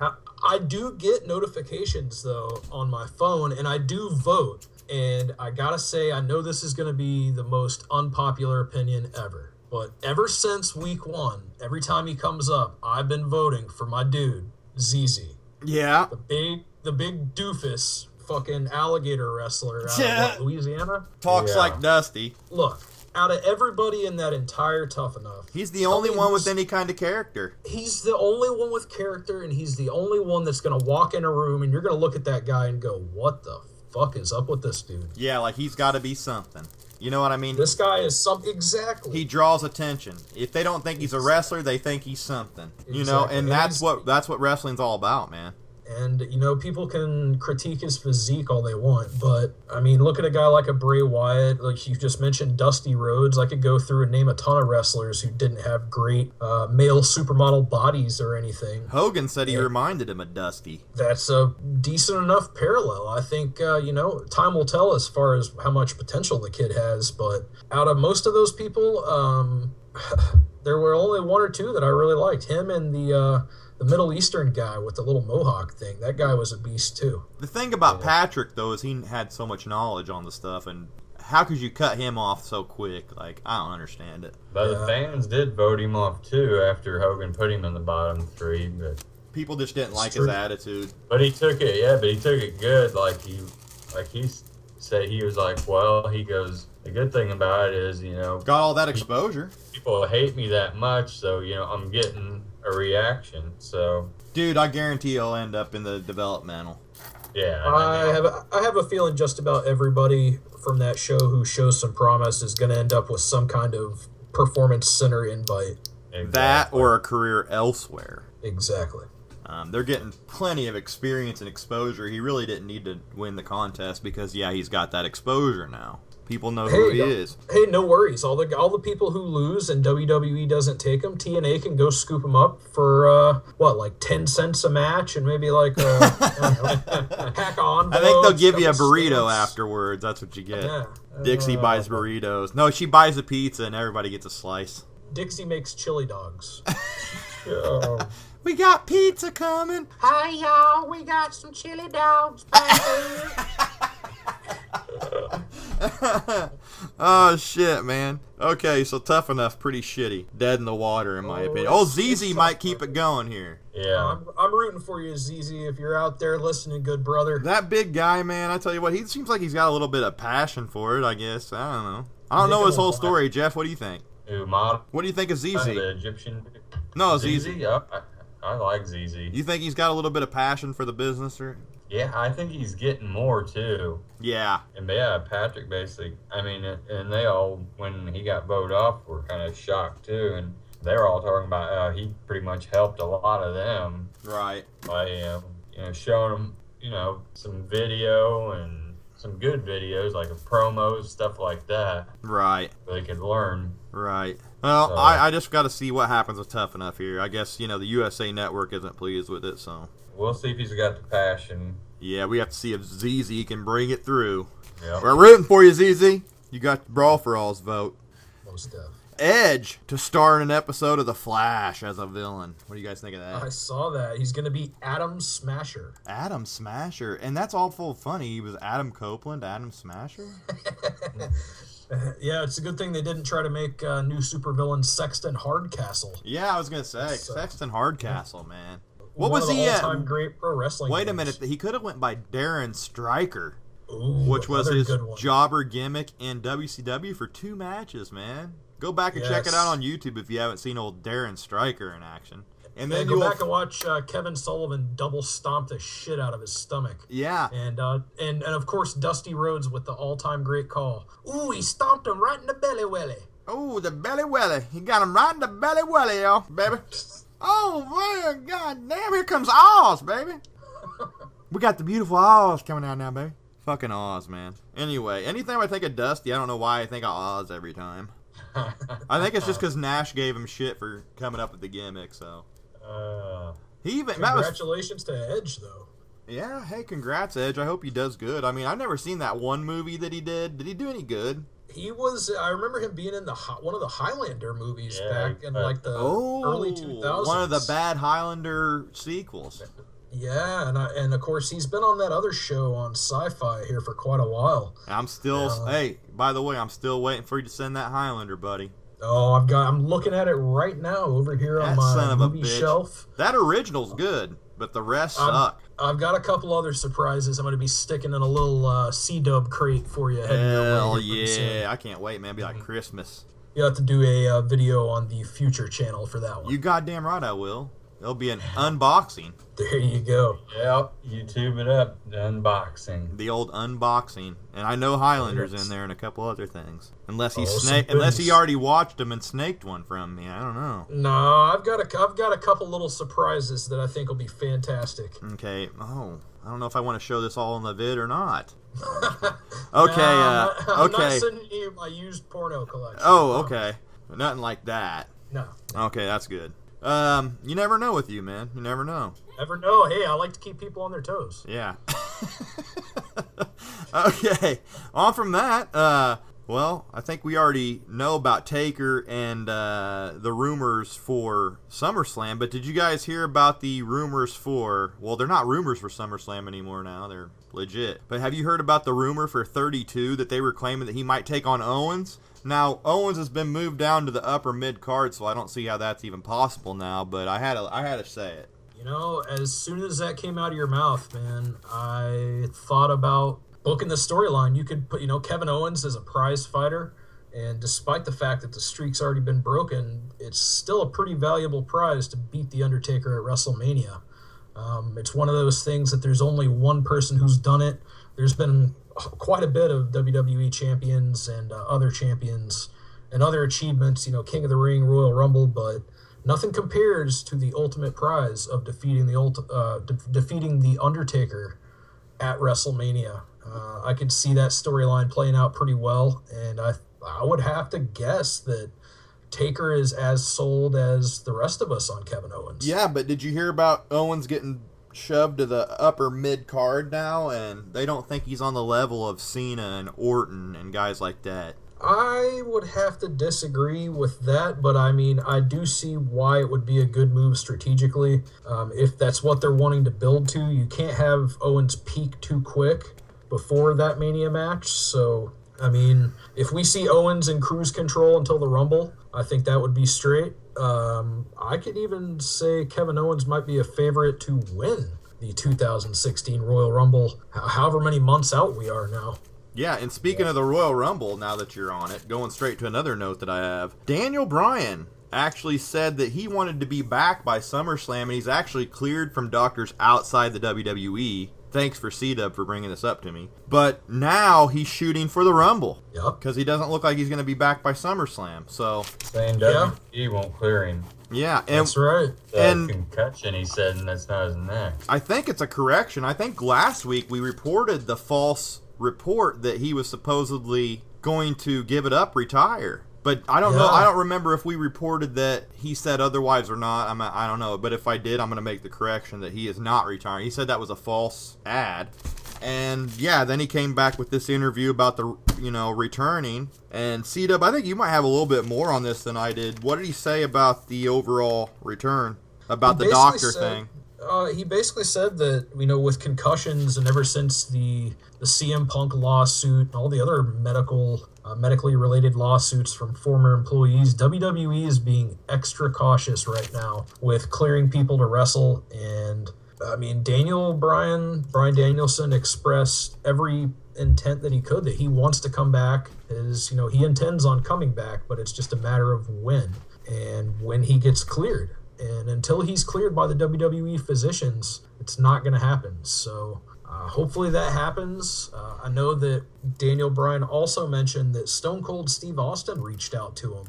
I do get notifications, though, on my phone, and I do vote. And I got to say, I know this is going to be the most unpopular opinion ever. But ever since week 1, every time he comes up, I've been voting for my dude, ZZ. Yeah. The big doofus fucking alligator wrestler out of Louisiana. Talks like Dusty. Look, out of everybody in that entire Tough Enough, he's the only one with any kind of character. He's the only one with character, and he's the only one that's going to walk in a room, and you're going to look at that guy and go, what the fuck is up with this dude? Yeah, like he's got to be something. You know what I mean? This guy is something. Exactly. He draws attention. If they don't think he's a wrestler, they think he's something. You know, and that's what wrestling's all about, man. And, you know, people can critique his physique all they want, but, I mean, look at a guy like a Bray Wyatt, like you just mentioned Dusty Rhodes. I could go through and name a ton of wrestlers who didn't have great male supermodel bodies or anything. Hogan said he reminded him of Dusty. That's a decent enough parallel. I think, you know, time will tell as far as how much potential the kid has, but out of most of those people, there were only 1 or 2 that I really liked. Him and the Middle Eastern guy with the little mohawk thing. That guy was a beast, too. The thing about Patrick, though, is he had so much knowledge on the stuff, and how could you cut him off so quick? Like, I don't understand it. But the fans did vote him off, too, after Hogan put him in the bottom 3. But people just didn't like his attitude. But he took it good. Like he said, he was like, well, he goes, the good thing about it is, you know, got all that exposure. People hate me that much, so, you know, I'm getting a reaction. So, dude, I guarantee he'll end up in the developmental. Yeah, I have a feeling just about everybody from that show who shows some promise is going to end up with some kind of performance center invite. Exactly. That or a career elsewhere. Exactly. They're getting plenty of experience and exposure. He really didn't need to win the contest because, yeah, he's got that exposure now. People know who he is. Hey, no worries. All the people who lose and WWE doesn't take them, TNA can go scoop them up for, like 10 cents a match and maybe like pack on. I think they'll give you a burrito afterwards. That's what you get. Yeah. Dixie buys burritos. No, she buys a pizza and everybody gets a slice. Dixie makes chili dogs. We got pizza coming. Hi, y'all. We got some chili dogs, baby. Oh, shit, man. Okay, so Tough Enough, pretty shitty. Dead in the water, in my opinion. Oh, ZZ might keep it going here. Yeah. I'm rooting for you, ZZ, if you're out there listening, good brother. That big guy, man, I tell you what, he seems like he's got a little bit of passion for it, I guess. I don't know. I don't know his whole story. Jeff, what do you think? What do you think of ZZ? The Egyptian. No, ZZ. Yeah, I like ZZ. You think he's got a little bit of passion for the business, or? Yeah, I think he's getting more, too. Yeah. And, yeah, Patrick basically, I mean, and they all, when he got voted off, were kind of shocked, too. And they were all talking about how he pretty much helped a lot of them. Right. By, showing them, some video and some good videos, like promos, stuff like that. Right. So they could learn. Right. Well, I just got to see what happens with Tough Enough here. I guess, the USA Network isn't pleased with it, so. We'll see if he's got the passion. Yeah, we have to see if ZZ can bring it through. Yep. We're rooting for you, ZZ. You got Brawl for All's vote. Most deaf. Edge to star in an episode of The Flash as a villain. What do you guys think of that? I saw that. He's going to be Adam Smasher. Adam Smasher. And that's all full of funny. He was Adam Copeland, Adam Smasher? Yeah, it's a good thing they didn't try to make new supervillain Sexton Hardcastle. Yeah, I was going to say, Sexton Hardcastle, man. What One was of the he all-time great pro wrestling Wait a names. minute. He could have went by Darren Stryker, Ooh, which was his good one. jobber gimmick in WCW for 2 matches, man. Go back and check it out on YouTube if you haven't seen old Darren Stryker in action. And then go back and watch Kevin Sullivan double stomp the shit out of his stomach. Yeah. And of course Dusty Rhodes with the all-time great call. Ooh, he stomped him right in the belly welly. Oh, the belly welly. He got him right in the belly welly, y'all, baby. Oh, man, god damn, here comes Oz, baby. We got the beautiful Oz coming out now, baby. Fucking Oz, man. Anyway, anytime I think of Dusty, I don't know why I think of Oz every time. I think it's just because Nash gave him shit for coming up with the gimmick, so. Congratulations to Edge, though. Yeah, hey, congrats, Edge. I hope he does good. I mean, I've never seen that one movie that he did. Did he do any good? He was. I remember him being in one of the Highlander movies back in like the early 2000s. One of the bad Highlander sequels. Yeah, and of course he's been on that other show on Sci-Fi here for quite a while. I'm still. Hey, by the way, I'm still waiting for you to send that Highlander, buddy. Oh, I'm looking at it right now over here on my movie shelf. That original's good, but the rest suck. I've got a couple other surprises I'm going to be sticking in a little Cdub crate for you. Hell yeah. I can't wait, man. It'll be like Christmas. You'll have to do a video on the Future channel for that one. You goddamn right I will. It'll be an unboxing. There you go. Yep, YouTube it up. The unboxing. The old unboxing. And I know Highlander's in there and a couple other things. Unless he already watched them and snaked one from me. I don't know. No, I've got a couple little surprises that I think will be fantastic. Okay. Oh, I don't know if I want to show this all in the vid or not. Okay. I'm not sending you my used porno collection. Oh, okay. Nothing like that. No. Okay, that's good. You never know with you, man. You never know. Never know. Hey, I like to keep people on their toes. Yeah. Okay. On from that, well, I think we already know about Taker and the rumors for SummerSlam, but did you guys hear about the rumors for, well, they're not rumors for SummerSlam anymore now, they're legit. But have you heard about the rumor for 32 that they were claiming that he might take on Owens? Now, Owens has been moved down to the upper mid-card, so I don't see how that's even possible now, but I had to say it. You know, as soon as that came out of your mouth, man, I thought about booking the storyline. You could put, Kevin Owens as a prize fighter, and despite the fact that the streak's already been broken, it's still a pretty valuable prize to beat The Undertaker at WrestleMania. It's one of those things that there's only one person who's done it. There's been quite a bit of WWE champions and other champions and other achievements, King of the Ring, Royal Rumble, but nothing compares to the ultimate prize of defeating the Undertaker at WrestleMania. I could see that storyline playing out pretty well, and I would have to guess that Taker is as sold as the rest of us on Kevin Owens. Yeah, but did you hear about Owens getting shoved to the upper mid-card now, and they don't think he's on the level of Cena and Orton and guys like that? I would have to disagree with that, but I mean, I do see why it would be a good move strategically. If that's what they're wanting to build to, you can't have Owens peak too quick before that Mania match. So, I mean, if we see Owens in cruise control until the Rumble, I think that would be straight. I could even say Kevin Owens might be a favorite to win the 2016 Royal Rumble, however many months out we are now. Yeah, and speaking of the Royal Rumble, now that you're on it, going straight to another note that I have, Daniel Bryan actually said that he wanted to be back by SummerSlam, and he's actually cleared from doctors outside the WWE. Thanks for Cdub for bringing this up to me. But now he's shooting for the Rumble. Yep. Because he doesn't look like he's going to be back by SummerSlam. So saying WWE won't clear him. Yeah, and that's right. And concussion, he said, and that's not his neck. I think it's a correction. I think last week we reported the false report that he was supposedly going to give it up, retire. But I don't know. I don't remember if we reported that he said otherwise or not. I don't know. But if I did, I'm going to make the correction that he is not retiring. He said that was a false ad. And yeah, then he came back with this interview about the, returning. And Cdub, I think you might have a little bit more on this than I did. What did he say about the overall return? About the doctor thing? He basically said that, with concussions and ever since the CM Punk lawsuit and all the other medically related lawsuits from former employees, WWE is being extra cautious right now with clearing people to wrestle. And Brian Danielson expressed every intent that he could, that he wants to come back. He intends on coming back, but it's just a matter of when and when he gets cleared. And until he's cleared by the WWE physicians, it's not going to happen. So hopefully that happens. I know that Daniel Bryan also mentioned that Stone Cold Steve Austin reached out to him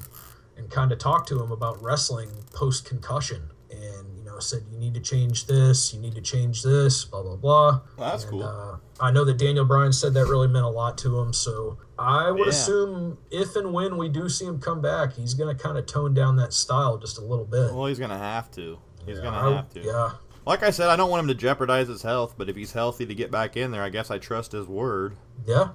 and kind of talked to him about wrestling post-concussion. And, said, you need to change this, you need to change this, blah, blah, blah. Well, that's cool. I know that Daniel Bryan said that really meant a lot to him. So I would assume if and when we do see him come back, he's going to kind of tone down that style just a little bit. Well, he's going to have to. He's going to have to. Yeah. Like I said, I don't want him to jeopardize his health, but if he's healthy to get back in there, I guess I trust his word. Yeah,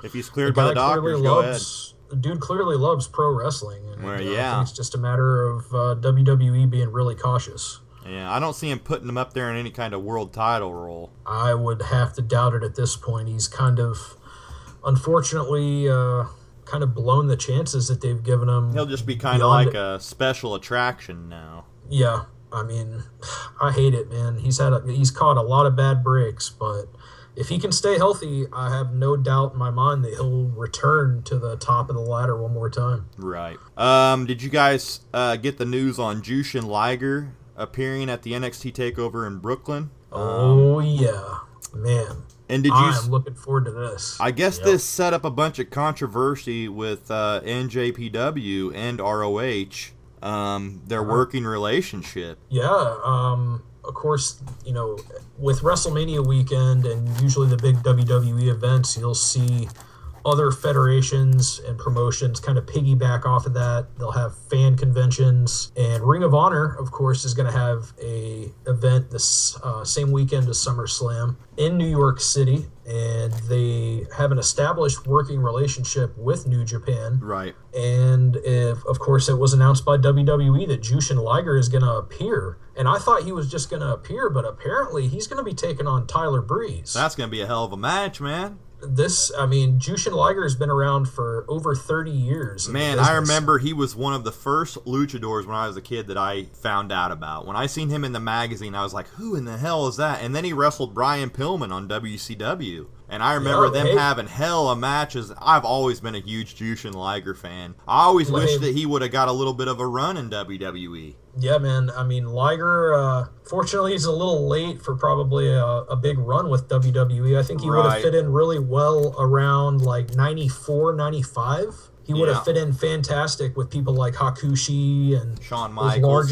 if he's cleared by the doctors, go ahead. The dude clearly loves pro wrestling. And, well, I think it's just a matter of WWE being really cautious. Yeah, I don't see him putting him up there in any kind of world title role. I would have to doubt it at this point. He's kind of, unfortunately, kind of blown the chances that they've given him. He'll just be kind of like a special attraction now. Yeah, I hate it, man. He's caught a lot of bad breaks, but if he can stay healthy, I have no doubt in my mind that he'll return to the top of the ladder one more time. Right. Did you guys get the news on Jushin Liger appearing at the NXT TakeOver in Brooklyn? Yeah, man. And I'm looking forward to this. I guess this set up a bunch of controversy with NJPW and ROH, their working relationship. Yeah, of course, with WrestleMania weekend and usually the big WWE events, you'll see other federations and promotions kind of piggyback off of that. They'll have fan conventions, and Ring of Honor, of course, is going to have a event this same weekend as SummerSlam in New York City, and they have an established working relationship with New Japan. Right. And of course, it was announced by WWE that Jushin Liger is going to appear. And I thought he was just going to appear, but apparently he's going to be taking on Tyler Breeze. That's going to be a hell of a match, man. Jushin Liger has been around for over 30 years. Man, I remember he was one of the first luchadors when I was a kid that I found out about. When I seen him in the magazine, I was like, who in the hell is that? And then he wrestled Brian Pillman on WCW. And I remember them having hella matches. I've always been a huge Jushin Liger fan. I always wish that he would have got a little bit of a run in WWE. Yeah, man. Liger, fortunately, he's a little late for probably a big run with WWE. I think he would have fit in really well around like 94, 95. He would have fit in fantastic with people like Hakushi and Shawn Michaels.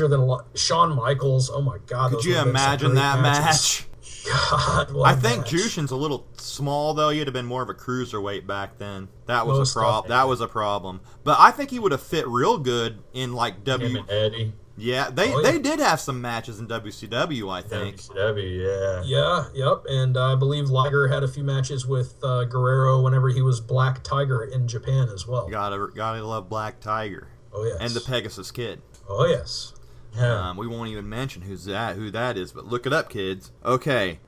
Shawn Michaels. Oh, my God. Could you imagine that match? God, I think Jushin's a little small, though. He'd have been more of a cruiserweight back then. That was a problem. But I think he would have fit real good in like Him and Eddie. Yeah, they did have some matches in WCW, I think. WCW, yeah. Yep. And I believe Liger had a few matches with Guerrero whenever he was Black Tiger in Japan as well. Gotta love Black Tiger. Oh, yes. And the Pegasus Kid. Oh, yes. We won't even mention who that is, but look it up, kids. Okay,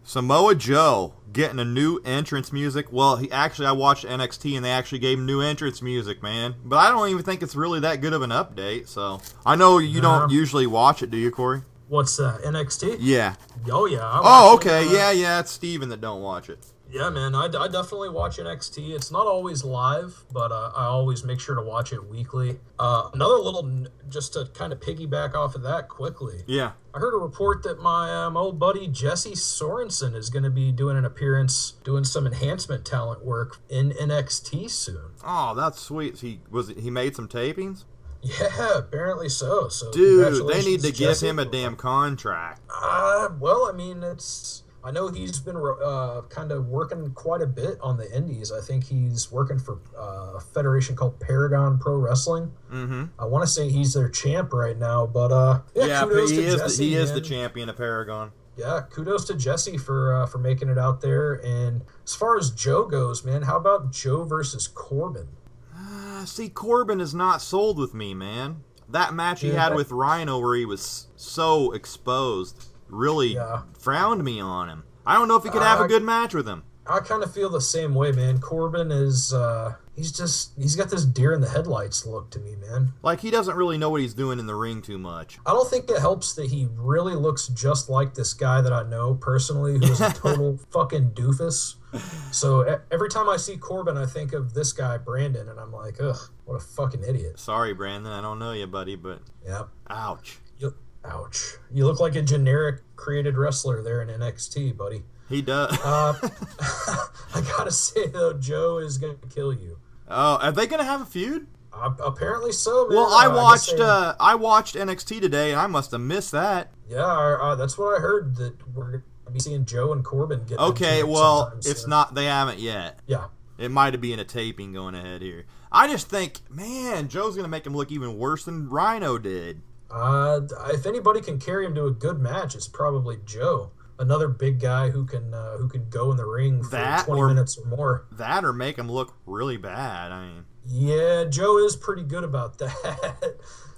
Samoa Joe, getting a new entrance music. Well, I watched NXT and they actually gave him new entrance music, man. But I don't even think it's really that good of an update. So I know you don't usually watch it, do you, Corey? What's that? NXT? Yeah. Oh yeah. Okay. Yeah. It's Steven that don't watch it. Yeah, man, I definitely watch NXT. It's not always live, but I always make sure to watch it weekly. Another little, just to kind of piggyback off of that quickly. Yeah. I heard a report that my old buddy Jesse Sorensen is going to be doing an appearance, doing some enhancement talent work in NXT soon. Oh, that's sweet. He made some tapings? Yeah, apparently so. So dude, they need to give him a damn contract. Well, I know he's been kind of working quite a bit on the indies. I think he's working for a federation called Paragon Pro Wrestling. Mm-hmm. I want to say he's their champ right now, but kudos to Jesse. He is the champion of Paragon. Yeah, kudos to Jesse for making it out there. And as far as Joe goes, man, how about Joe versus Corbin? See, Corbin is not sold with me, man. That match he had with Rhino where he was so exposed really frowned me on him. I don't know if he could have a good match with him. I kind of feel the same way, man. Corbin is, he's got this deer in the headlights look to me, man. Like, he doesn't really know what he's doing in the ring too much. I don't think it helps that he really looks just like this guy that I know personally, who's a total fucking doofus. So every time I see Corbin, I think of this guy, Brandon, and I'm like, ugh, what a fucking idiot. Sorry, Brandon, I don't know you, buddy, but... Yep. Ouch. Ouch. You look like a generic created wrestler there in NXT, buddy. He does. I gotta say, though, Joe is going to kill you. Oh, are they going to have a feud? Apparently so, man. Well, I watched NXT today, and I must have missed that. Yeah, that's what I heard, that we're going to be seeing Joe and Corbin get Okay, well, it's not. They haven't yet. Yeah. It might have been a taping going ahead here. I just think, man, Joe's going to make him look even worse than Rhino did. If anybody can carry him to a good match, it's probably Joe. Another big guy who can go in the ring for 20 minutes or more. That or make him look really bad. I mean, yeah, Joe is pretty good about that.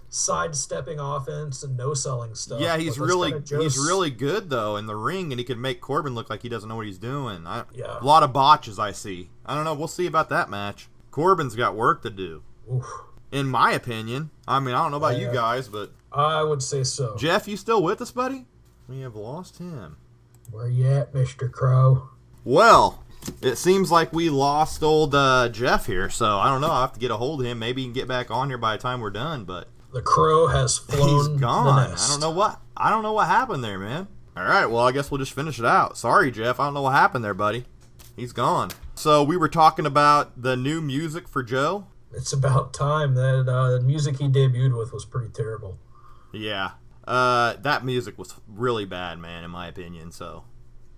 Sidestepping offense and no-selling stuff. Yeah, he's really good though in the ring, and he can make Corbin look like he doesn't know what he's doing. A lot of botches I see. I don't know. We'll see about that match. Corbin's got work to do. Oof. In my opinion. I mean, I don't know about you guys, but I would say so. Jeff, you still with us, buddy? We have lost him. Where you at, Mr. Crow? Well, it seems like we lost old Jeff here, so I don't know. I'll have to get a hold of him. Maybe he can get back on here by the time we're done, but the Crow has flown. He's gone. The nest. I don't know what happened there, man. All right, well, I guess we'll just finish it out. Sorry, Jeff. I don't know what happened there, buddy. He's gone. So we were talking about the new music for Joe. It's about time. That music he debuted with was pretty terrible. Yeah. That music was really bad, man, in my opinion, so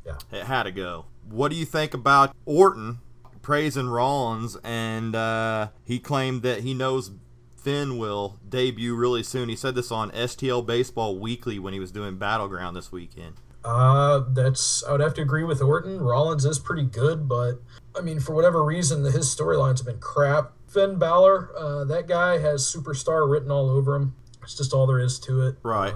yeah, it had to go. What do you think about Orton praising Rollins, and he claimed that he knows Finn will debut really soon? He said this on STL Baseball Weekly when he was doing Battleground this weekend. I would have to agree with Orton. Rollins is pretty good, but I mean, for whatever reason, his storylines have been crap. Finn Balor, that guy has superstar written all over him. It's just all there is to it. Right.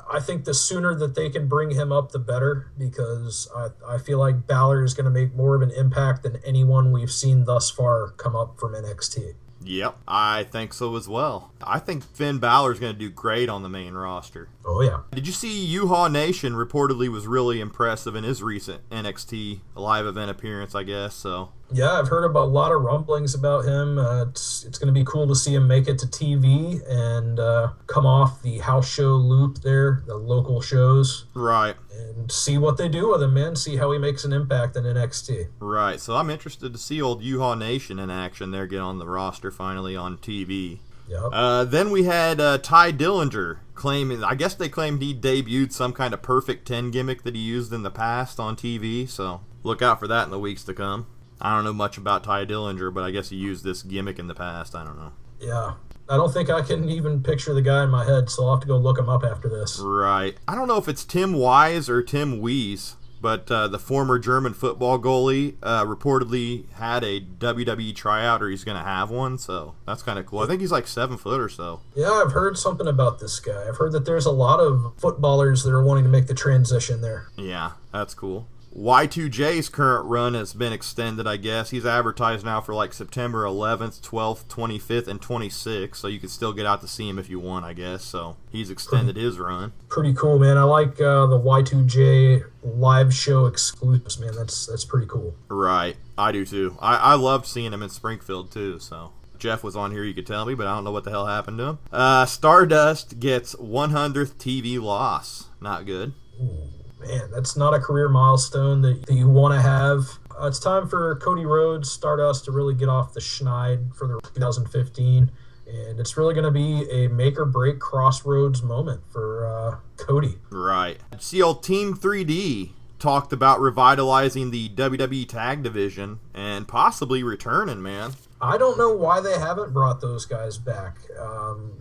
I think the sooner that they can bring him up, the better, because I feel like Balor is going to make more of an impact than anyone we've seen thus far come up from NXT. Yep, I think so as well. I think Finn Balor's going to do great on the main roster. Oh, yeah. Did you see Utah Nation reportedly was really impressive in his recent NXT live event appearance, I guess, so... Yeah, I've heard about a lot of rumblings about him. It's going to be cool to see him make it to TV and come off the house show loop there, the local shows. Right. And see what they do with him, man. See how he makes an impact in NXT. Right. So I'm interested to see old Utah Nation in action there, get on the roster finally on TV. Yep. Then we had Ty Dillinger claiming, I guess they claimed he debuted some kind of Perfect 10 gimmick that he used in the past on TV, so look out for that in the weeks to come. I don't know much about Ty Dillinger, but I guess he used this gimmick in the past. I don't know. Yeah. I don't think I can even picture the guy in my head, so I'll have to go look him up after this. Right. I don't know if it's Tim Wise or Tim Wiese, but the former German football goalie reportedly had a WWE tryout, or he's going to have one, so that's kind of cool. I think he's like 7 foot or so. Yeah, I've heard something about this guy. I've heard that there's a lot of footballers that are wanting to make the transition there. Yeah, that's cool. Y2J's current run has been extended, I guess. He's advertised now for like September 11th, 12th, 25th, and 26th, so you can still get out to see him if you want, I guess. So he's extended his run. Pretty cool, man. I like the Y2J live show exclusives, man. That's pretty cool. Right. I do, too. I loved seeing him in Springfield, too, so... Jeff was on here, you could tell me, but I don't know what the hell happened to him. Stardust gets 100th TV loss. Not good. Ooh. Man, that's not a career milestone that you want to have. It's time for Cody Rhodes, Stardust, to really get off the schneid for the 2015. And it's really going to be a make-or-break crossroads moment for Cody. Right. See old Team 3D talked about revitalizing the WWE Tag Division and possibly returning, man. I don't know why they haven't brought those guys back.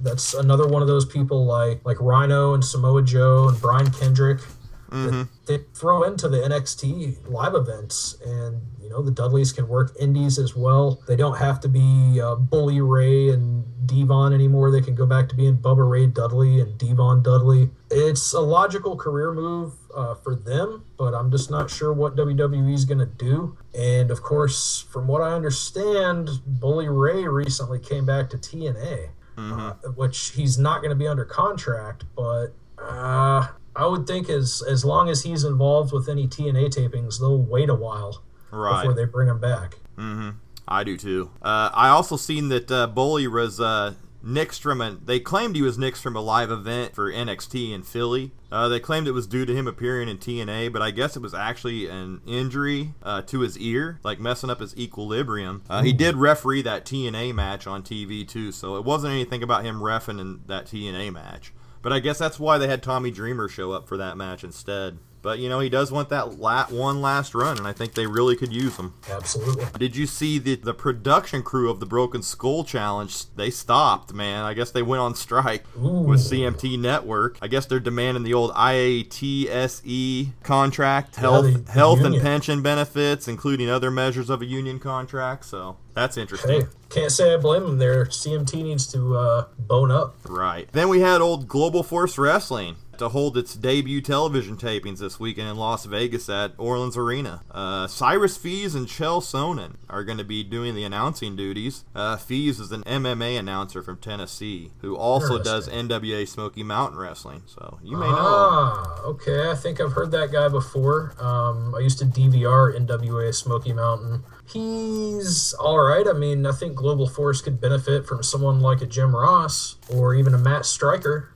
That's another one of those people like Rhino and Samoa Joe and Brian Kendrick that they throw into the NXT live events, and the Dudleys can work indies as well. They don't have to be Bully Ray and Devon anymore. They can go back to being Bubba Ray Dudley and Devon Dudley. It's a logical career move for them, but I'm just not sure what WWE is going to do. And of course, from what I understand, Bully Ray recently came back to TNA, which he's not going to be under contract, but I would think as long as he's involved with any TNA tapings, they'll wait a while before they bring him back. I do too. I also seen that Bully was nixed from they claimed he was nixed from a live event for NXT in Philly. They claimed it was due to him appearing in TNA, but I guess it was actually an injury to his ear, like messing up his equilibrium. He did referee that TNA match on TV too, so it wasn't anything about him reffing in that TNA match. But I guess that's why they had Tommy Dreamer show up for that match instead. But, he does want that one last run, and I think they really could use him. Absolutely. Did you see the production crew of the Broken Skull Challenge? They stopped, man. I guess they went on strike with CMT Network. I guess they're demanding the old IATSE contract, health and pension benefits, including other measures of a union contract. So that's interesting. Hey, can't say I blame them there. CMT needs to bone up. Right. Then we had old Global Force Wrestling to hold its debut television tapings this weekend in Las Vegas at Orleans Arena. Cyrus Fees and Chell Sonnen are going to be doing the announcing duties. Fees is an MMA announcer from Tennessee who also does NWA Smoky Mountain Wrestling, so you may know. Okay, I think I've heard that guy before. I used to DVR NWA Smoky Mountain. He's all right. I mean, I think Global Force could benefit from someone like a Jim Ross or even a Matt Stryker.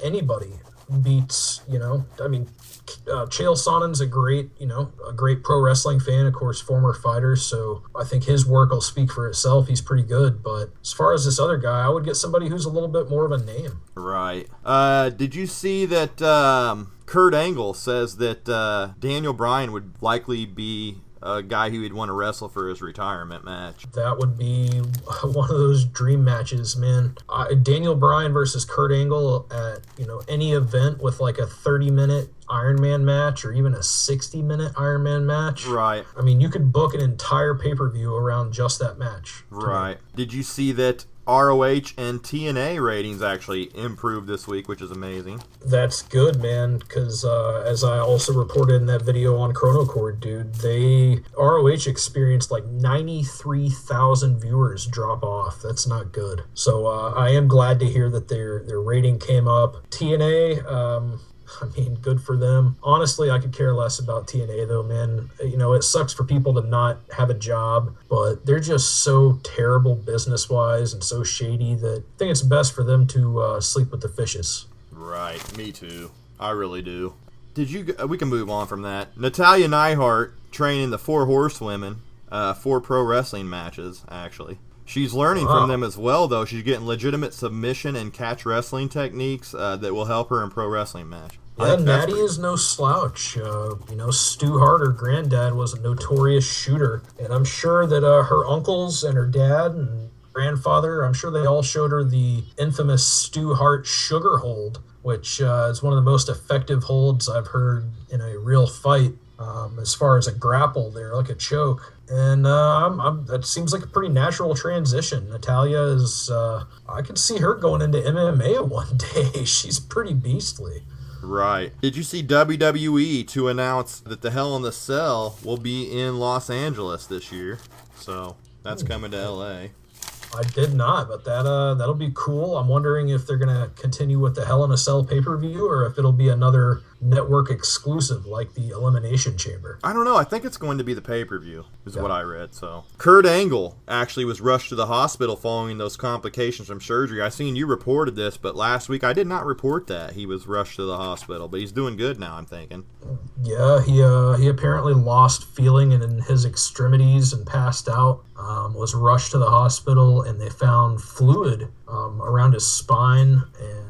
Anybody beats, Chael Sonnen's a great pro wrestling fan, of course, former fighter, so I think his work will speak for itself. He's pretty good, but as far as this other guy, I would get somebody who's a little bit more of a name. Right. Did you see that Kurt Angle says that Daniel Bryan would likely be a guy who would want to wrestle for his retirement match? That would be one of those dream matches, man. Daniel Bryan versus Kurt Angle at any event with like a 30-minute Iron Man match or even a 60-minute Iron Man match. Right. I mean, you could book an entire pay-per-view around just that match. Right. Did you see that ROH and TNA ratings actually improved this week, which is amazing? That's good, man, because as I also reported in that video on Chronochord, dude, ROH experienced like 93,000 viewers drop off. That's not good. So I am glad to hear that their rating came up. TNA, I mean, good for them. Honestly, I could care less about TNA, though, man. It sucks for people to not have a job, but they're just so terrible business-wise and so shady that I think it's best for them to sleep with the fishes. Right. Me too. I really do. We can move on from that. Natalya Neihart training the 4 Horsewomen, 4 pro wrestling matches, actually. She's learning from them as well, though. She's getting legitimate submission and catch wrestling techniques that will help her in pro wrestling match. Yeah, Natty is no slouch. Stu Hart, her granddad, was a notorious shooter, and I'm sure that her uncles and her dad and grandfather, I'm sure they all showed her the infamous Stu Hart sugar hold, which is one of the most effective holds I've heard in a real fight. As far as a grapple there, like a choke. And that seems like a pretty natural transition. Natalya is, I could see her going into MMA one day. She's pretty beastly. Right. Did you see WWE to announce that the Hell in the Cell will be in Los Angeles this year? So that's coming to LA. I did not, but that'll be cool. I'm wondering if they're going to continue with the Hell in a Cell pay-per-view or if it'll be another network exclusive like the Elimination Chamber. I don't know. I think it's going to be the pay-per-view is what I read. So Kurt Angle actually was rushed to the hospital following those complications from surgery. I seen you reported this, but last week I did not report that he was rushed to the hospital, but he's doing good now, I'm thinking. Yeah, he apparently lost feeling in his extremities and passed out. Was rushed to the hospital, and they found fluid around his spine and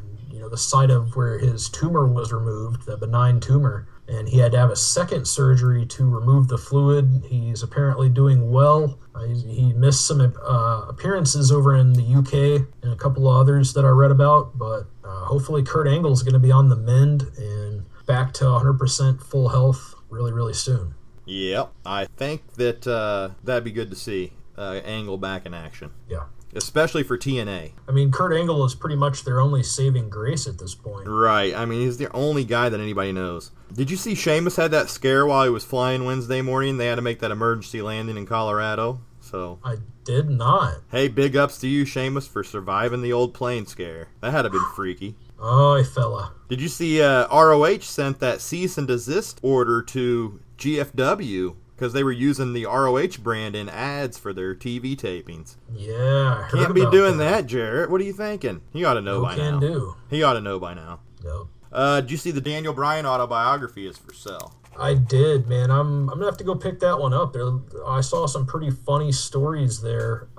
the site of where his tumor was removed, the benign tumor. and he had to have a second surgery to remove the fluid. He's apparently doing well. He missed some appearances over in the UK and a couple of others that I read about, but hopefully Kurt Angle is going to be on the mend and back to 100% full health really, really soon. Yep, I think that that'd be good to see Angle back in action. Yeah. Especially for TNA. I mean, Kurt Angle is pretty much their only saving grace at this point. Right. I mean, he's the only guy that anybody knows. Did you see Sheamus had that scare while he was flying Wednesday morning? They had to make that emergency landing in Colorado. So I did not. Hey, big ups to you, Sheamus, for surviving the old plane scare. That had to been freaky. Oh, fella. Did you see ROH sent that cease and desist order to GFW because they were using the ROH brand in ads for their TV tapings? Yeah, I heard Can't be about doing that, Jarrett. What are you thinking? He ought to know by now. He ought to know by now. Yep. Did you see the Daniel Bryan autobiography is for sale? I did, man. I'm gonna have to go pick that one up. I saw some pretty funny stories there,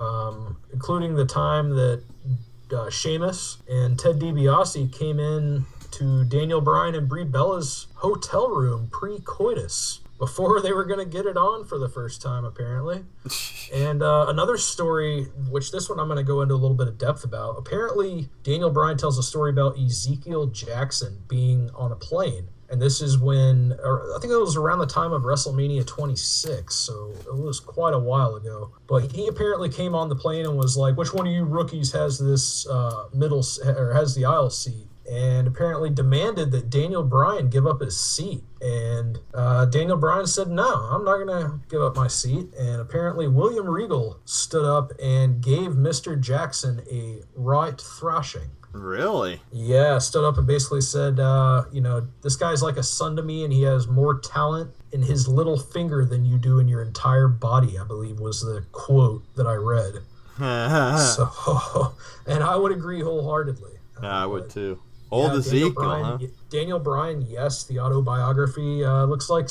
including the time that Sheamus and Ted DiBiase came in to Daniel Bryan and Brie Bella's hotel room pre-coitus before they were going to get it on for the first time, apparently. And another story, which this one I'm going to go into a little bit of depth about. Apparently, Daniel Bryan tells a story about Ezekiel Jackson being on a plane. And this is when, I think it was around the time of WrestleMania 26, so it was quite a while ago. But he apparently came on the plane and was like, which one of you rookies has this has the aisle seat? And apparently demanded that Daniel Bryan give up his seat. And Daniel Bryan said, no, I'm not going to give up my seat. And apparently William Regal stood up and gave Mr. Jackson a right thrashing. Really? Yeah, stood up and basically said, this guy's like a son to me, and he has more talent in his little finger than you do in your entire body, I believe was the quote that I read. And I would agree wholeheartedly. I would too. Old Ezekiel, Daniel Bryan, yes, the autobiography looks like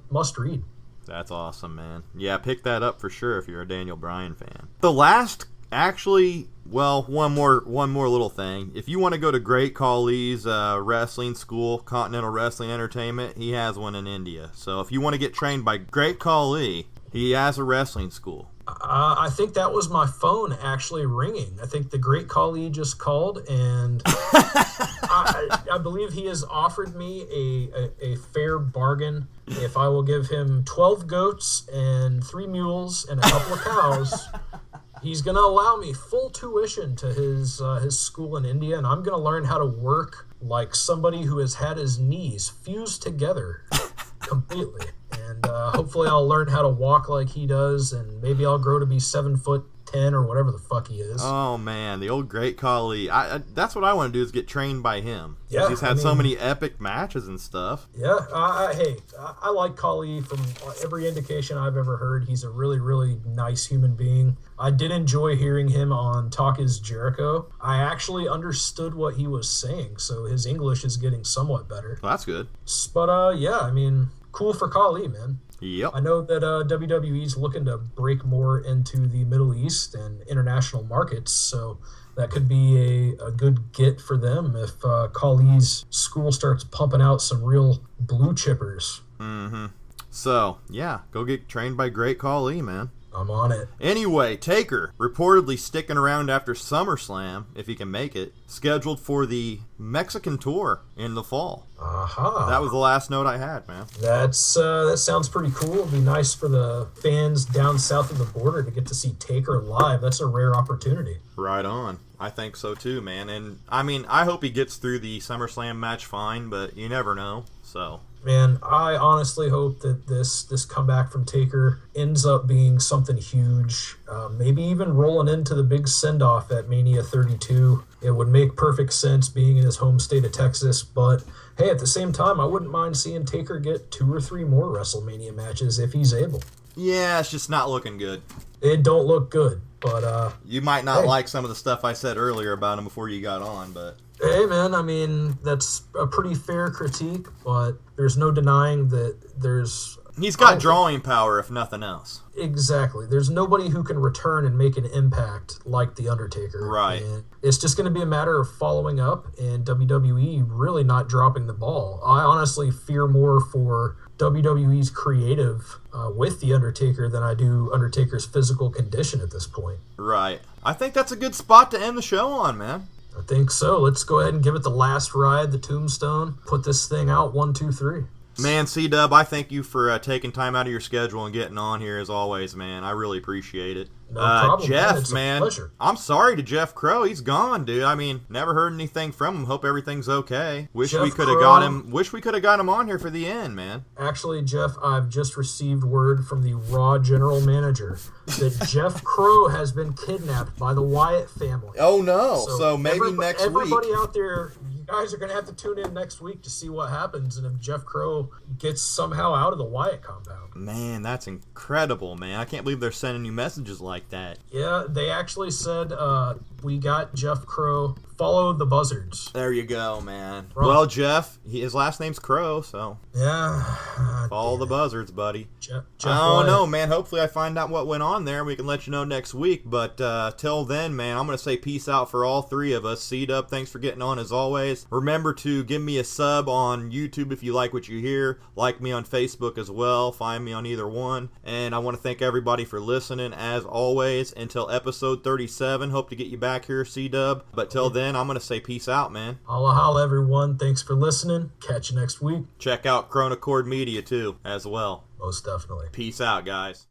must read. That's awesome, man. Yeah, pick that up for sure if you're a Daniel Bryan fan. The last, actually, well, one more little thing. If you want to go to Great Khali's wrestling school, Continental Wrestling Entertainment, he has one in India. So if you want to get trained by Great Khali, he has a wrestling school. I think that was my phone actually ringing. I think the Great Khali just called, and I believe he has offered me a fair bargain. If I will give him 12 goats and 3 mules and a couple of cows, he's going to allow me full tuition to his school in India, and I'm going to learn how to work like somebody who has had his knees fused together completely. And hopefully I'll learn how to walk like he does, and maybe I'll grow to be 7'10" or whatever the fuck he is. Oh man, the old Great Khali. That's what I want to do, is get trained by him. Yeah, he's had so many epic matches and stuff. Yeah, I like Khali from every indication I've ever heard. He's a really, really nice human being. I did enjoy hearing him on Talk Is Jericho. I actually understood what he was saying, so his English is getting somewhat better. Well, that's good. But yeah, I mean, cool for Khali, man. Yep. I know that WWE's looking to break more into the Middle East and international markets, so that could be a good get for them if Khali's school starts pumping out some real blue chippers. Mm-hmm. So, yeah, go get trained by Great Khali, man. I'm on it. Anyway, Taker, reportedly sticking around after SummerSlam, if he can make it, scheduled for the Mexican tour in the fall. Aha. That was the last note I had, man. That sounds pretty cool. It'd be nice for the fans down south of the border to get to see Taker live. That's a rare opportunity. Right on. I think so too, man. And, I mean, I hope he gets through the SummerSlam match fine, but you never know, so... Man, I honestly hope that this comeback from Taker ends up being something huge, maybe even rolling into the big send-off at Mania 32. It would make perfect sense being in his home state of Texas, but hey, at the same time, I wouldn't mind seeing Taker get 2 or 3 more WrestleMania matches if he's able. Yeah, it's just not looking good. It don't look good, but... you might not like some of the stuff I said earlier about him before you got on, but... Hey, man, I mean, that's a pretty fair critique, but there's no denying that there's He's got drawing power, if nothing else. Exactly. There's nobody who can return and make an impact like The Undertaker. Right. And it's just going to be a matter of following up and WWE really not dropping the ball. I honestly fear more for WWE's creative with The Undertaker than I do Undertaker's physical condition at this point. Right. I think that's a good spot to end the show on, man. I think so. Let's go ahead and give it the last ride, the tombstone. Put this thing out 1, 2, 3. Man, Cdub, I thank you for taking time out of your schedule and getting on here as always, man. I really appreciate it. No problem, Jeff, man. It's a pleasure. I'm sorry to Jeff Crow. He's gone, dude. I mean, never heard anything from him. Hope everything's okay. Wish we could have got him on here for the end, man. Actually, Jeff, I've just received word from the Raw general manager that Jeff Crow has been kidnapped by the Wyatt family. Oh no! So maybe next week. Everybody out there, you guys are going to have to tune in next week to see what happens and if Jeff Crow gets somehow out of the Wyatt compound. Man, that's incredible, man. I can't believe they're sending you messages like that. Yeah, they actually said, we got Jeff Crow. Follow the buzzards. There you go, man. Right. Well, Jeff, his last name's Crow, so yeah. Follow the buzzards, buddy. Jeff I don't know, man. Hopefully I find out what went on there and we can let you know next week. But till then, man, I'm going to say peace out for all three of us. Cdub, thanks for getting on as always. Remember to give me a sub on YouTube if you like what you hear. Like me on Facebook as well. Find me on either one. And I want to thank everybody for listening as always. Until episode 37, hope to get you back here, Cdub. But till then, I'm going to say peace out, man. Holla, everyone. Thanks for listening. Catch you next week. Check out Chronochord Media, too, as well. Most definitely. Peace out, guys.